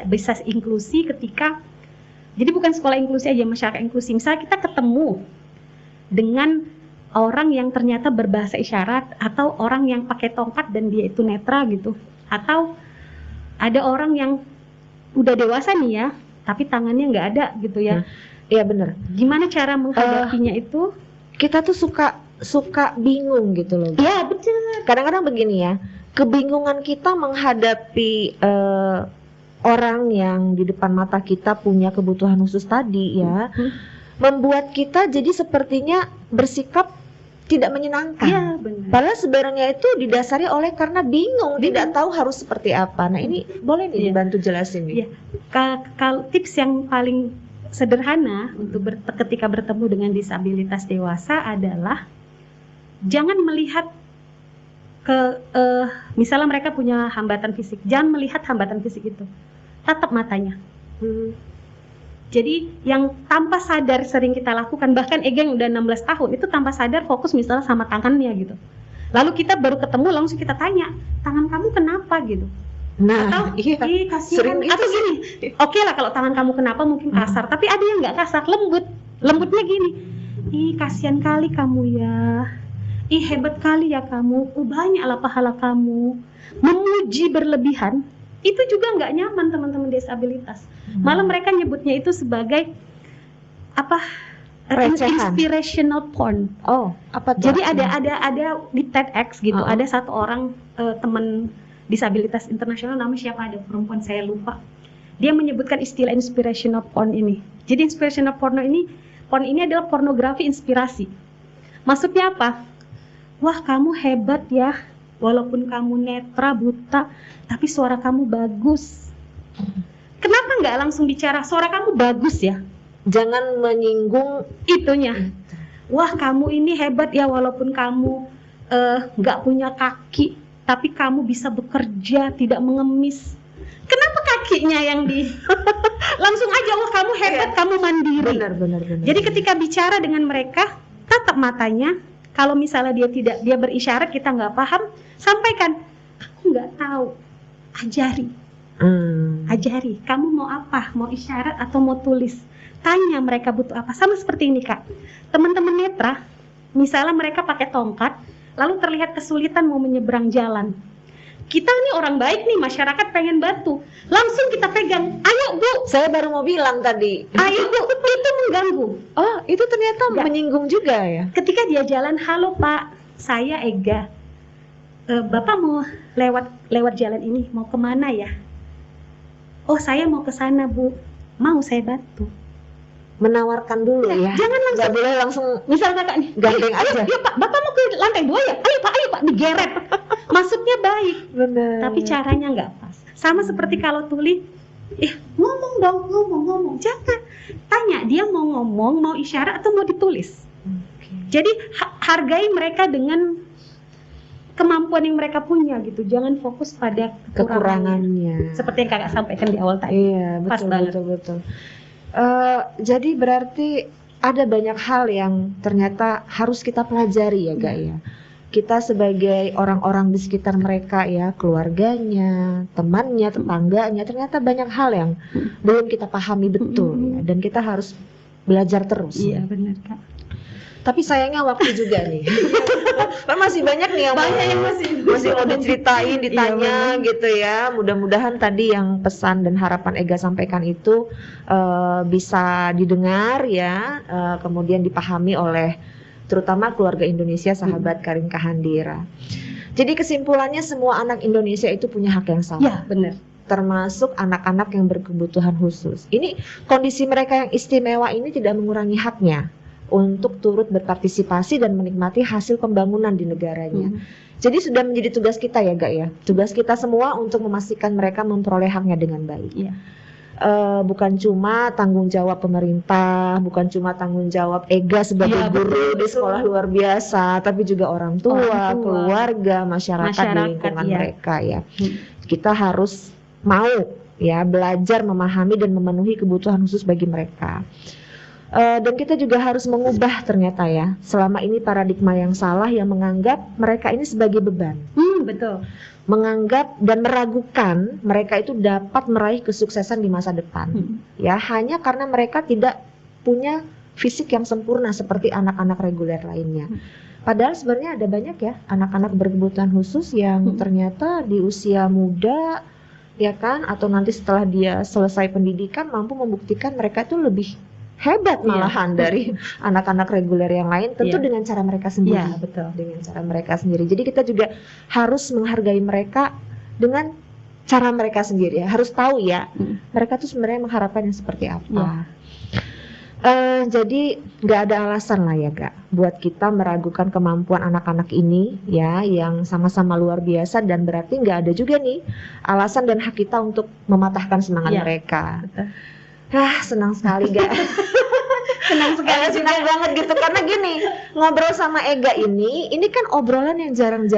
bisa inklusi ketika, jadi bukan sekolah inklusi aja, masyarakat inklusi. Misalnya kita ketemu dengan orang yang ternyata berbahasa isyarat, atau orang yang pakai tongkat dan dia itu netra gitu, atau ada orang yang udah dewasa nih ya, tapi tangannya nggak ada gitu ya. Iya benar. Gimana cara menghadapinya itu? Kita tuh suka bingung gitu loh. Iya betul. Kadang-kadang begini ya, kebingungan kita menghadapi orang yang di depan mata kita punya kebutuhan khusus tadi ya, membuat kita jadi sepertinya bersikap tidak menyenangkan. Iya benar. Padahal sebenarnya itu didasari oleh karena bingung, tidak tahu harus seperti apa. Nah ini boleh nih dibantu jelasin nih. Iya. Kalau tips yang paling sederhana untuk ketika bertemu dengan disabilitas dewasa adalah jangan melihat misalnya mereka punya hambatan fisik, jangan melihat hambatan fisik itu, tatap matanya. Jadi yang tanpa sadar sering kita lakukan, bahkan Ega yang udah 16 tahun itu tanpa sadar fokus misalnya sama tangannya gitu. Lalu kita baru ketemu langsung kita tanya, tangan kamu kenapa gitu. Nah, atau kasihan, atau gini, oke lah kalau tangan kamu kenapa mungkin kasar, tapi ada yang nggak kasar, lembutnya gini, kasihan kali kamu ya, hebat kali ya kamu, banyaklah pahala kamu. Memuji berlebihan itu juga nggak nyaman teman-teman disabilitas. Malah mereka nyebutnya itu sebagai inspirational porn. Oh, apa tuh? Jadi ada di TEDx gitu, ada satu orang teman disabilitas internasional, namanya siapa, ada perempuan saya lupa. Dia menyebutkan istilah inspirational porn ini. Jadi inspirational porn ini adalah pornografi inspirasi. Maksudnya apa? Wah, kamu hebat ya, walaupun kamu netra, buta, tapi suara kamu bagus. Kenapa nggak langsung bicara suara kamu bagus ya? Jangan menyinggung itunya. Wah, kamu ini hebat ya, walaupun kamu nggak punya kaki, tapi kamu bisa bekerja, tidak mengemis. Kenapa kakinya yang langsung aja, wah kamu hebat, kamu mandiri. Benar. Jadi ketika bicara dengan mereka, tatap matanya. Kalau misalnya dia berisyarat, kita nggak paham, sampaikan, aku nggak tahu, ajari. Ajari, kamu mau apa? Mau isyarat atau mau tulis? Tanya mereka butuh apa. Sama seperti ini Kak, teman-teman netra, misalnya mereka pakai tongkat, lalu terlihat kesulitan mau menyeberang jalan. Kita nih orang baik nih, masyarakat pengen bantu, langsung kita pegang, ayo Bu. Saya baru mau bilang tadi, ayo Bu, itu mengganggu. Oh, itu ternyata menyinggung juga ya. Ketika dia jalan, halo Pak, saya Ega, Bapak mau lewat jalan ini, mau kemana ya? Oh, saya mau ke sana Bu, mau saya bantu. Menawarkan dulu ya. Jangan langsung. Gak boleh langsung. Misalnya Kakak nih, gandeng aja. Iya Pak, Bapak mau ke lantai 2 ya? Ayo Pak, digeret. Maksudnya baik. Benar. Tapi caranya nggak pas. Sama seperti kalau tuli, ngomong dong, ngomong. Jangan. Tanya, dia mau ngomong, mau isyarat atau mau ditulis. Jadi hargai mereka dengan kemampuan yang mereka punya gitu. Jangan fokus pada kekurangannya. Seperti yang kakak sampaikan di awal tadi. Iya, Pas betul, banget. betul. Jadi berarti ada banyak hal yang ternyata harus kita pelajari ya, Gak ya. Kita sebagai orang-orang di sekitar mereka ya, keluarganya, temannya, tetangganya, ternyata banyak hal yang belum kita pahami betul ya, dan kita harus belajar terus. Iya, benar, Kak. Tapi sayangnya waktu juga nih. Masih banyak nih yang masih mau diceritain, ditanya gitu ya. Mudah-mudahan tadi yang pesan dan harapan Ega sampaikan itu bisa didengar ya, kemudian dipahami oleh terutama keluarga Indonesia, sahabat Karin Kahandira. Jadi kesimpulannya semua anak Indonesia itu punya hak yang sama. Ya, benar. Termasuk anak-anak yang berkebutuhan khusus. Ini kondisi mereka yang istimewa ini tidak mengurangi haknya untuk turut berpartisipasi dan menikmati hasil pembangunan di negaranya. Jadi sudah menjadi tugas kita ya, Gak ya. Tugas kita semua untuk memastikan mereka memperoleh haknya dengan baik. Bukan cuma tanggung jawab pemerintah, bukan cuma tanggung jawab Ega sebagai guru di sekolah luar biasa, tapi juga orang tua, keluarga, masyarakat di lingkungan mereka ya. Kita harus mau ya belajar memahami dan memenuhi kebutuhan khusus bagi mereka. Dan kita juga harus mengubah ternyata ya, selama ini paradigma yang salah yang menganggap mereka ini sebagai beban. Betul. Menganggap dan meragukan mereka itu dapat meraih kesuksesan di masa depan. Ya, hanya karena mereka tidak punya fisik yang sempurna seperti anak-anak reguler lainnya. Padahal sebenarnya ada banyak ya anak-anak berkebutuhan khusus yang ternyata di usia muda ya kan, atau nanti setelah dia selesai pendidikan mampu membuktikan mereka itu lebih hebat malahan dari anak-anak reguler yang lain, tentu dengan cara mereka sendiri. Betul. Dengan cara mereka sendiri. Jadi kita juga harus menghargai mereka dengan cara mereka sendiri ya. Harus tahu ya, mereka tuh sebenarnya mengharapkan yang seperti apa. Jadi nggak ada alasan lah ya, Gak, buat kita meragukan kemampuan anak-anak ini ya, yang sama-sama luar biasa, dan berarti nggak ada juga nih alasan dan hak kita untuk mematahkan semangat mereka. Betul. Senang sekali, Gak. Senang banget gitu, karena gini, ngobrol sama Ega ini kan obrolan yang jarang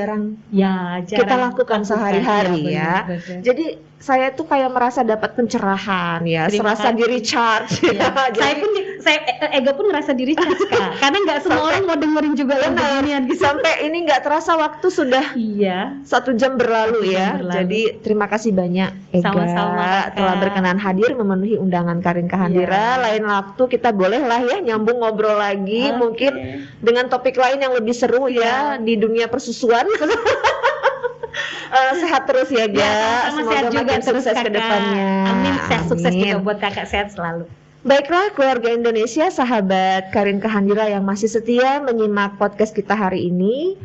kita lakukan sehari-hari ya. Jadi saya tuh kayak merasa dapat pencerahan ya, serasa di recharge. Ega pun ngerasa di recharge, Kak. Karena nggak semua orang mau dengerin juga yang beginian. Sampai ini nggak terasa waktu sudah 1 jam berlalu ya. Jadi terima kasih banyak Ega. Sama-sama, telah berkenan hadir memenuhi undangan Karin Kahandira. Lain waktu kita boleh lah ya nyambung ngobrol lagi, mungkin dengan topik lain yang lebih seru ya di dunia persusuan. Sehat terus ya, Ga. Semoga makin sukses ke depannya. Amin. Sukses juga buat kakak, sehat selalu. Baiklah keluarga Indonesia, sahabat Karin Kahandira yang masih setia menyimak podcast kita hari ini.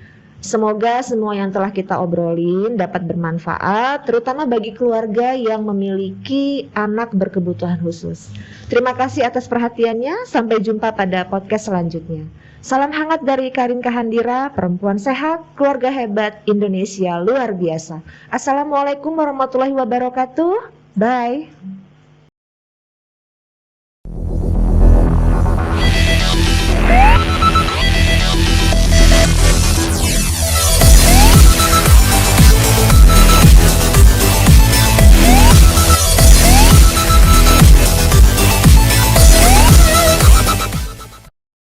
Semoga semua yang telah kita obrolin dapat bermanfaat, terutama bagi keluarga yang memiliki anak berkebutuhan khusus. Terima kasih atas perhatiannya. Sampai jumpa pada podcast selanjutnya. Salam hangat dari Karin Kahandira, perempuan sehat, keluarga hebat, Indonesia luar biasa. Assalamualaikum warahmatullahi wabarakatuh. Bye.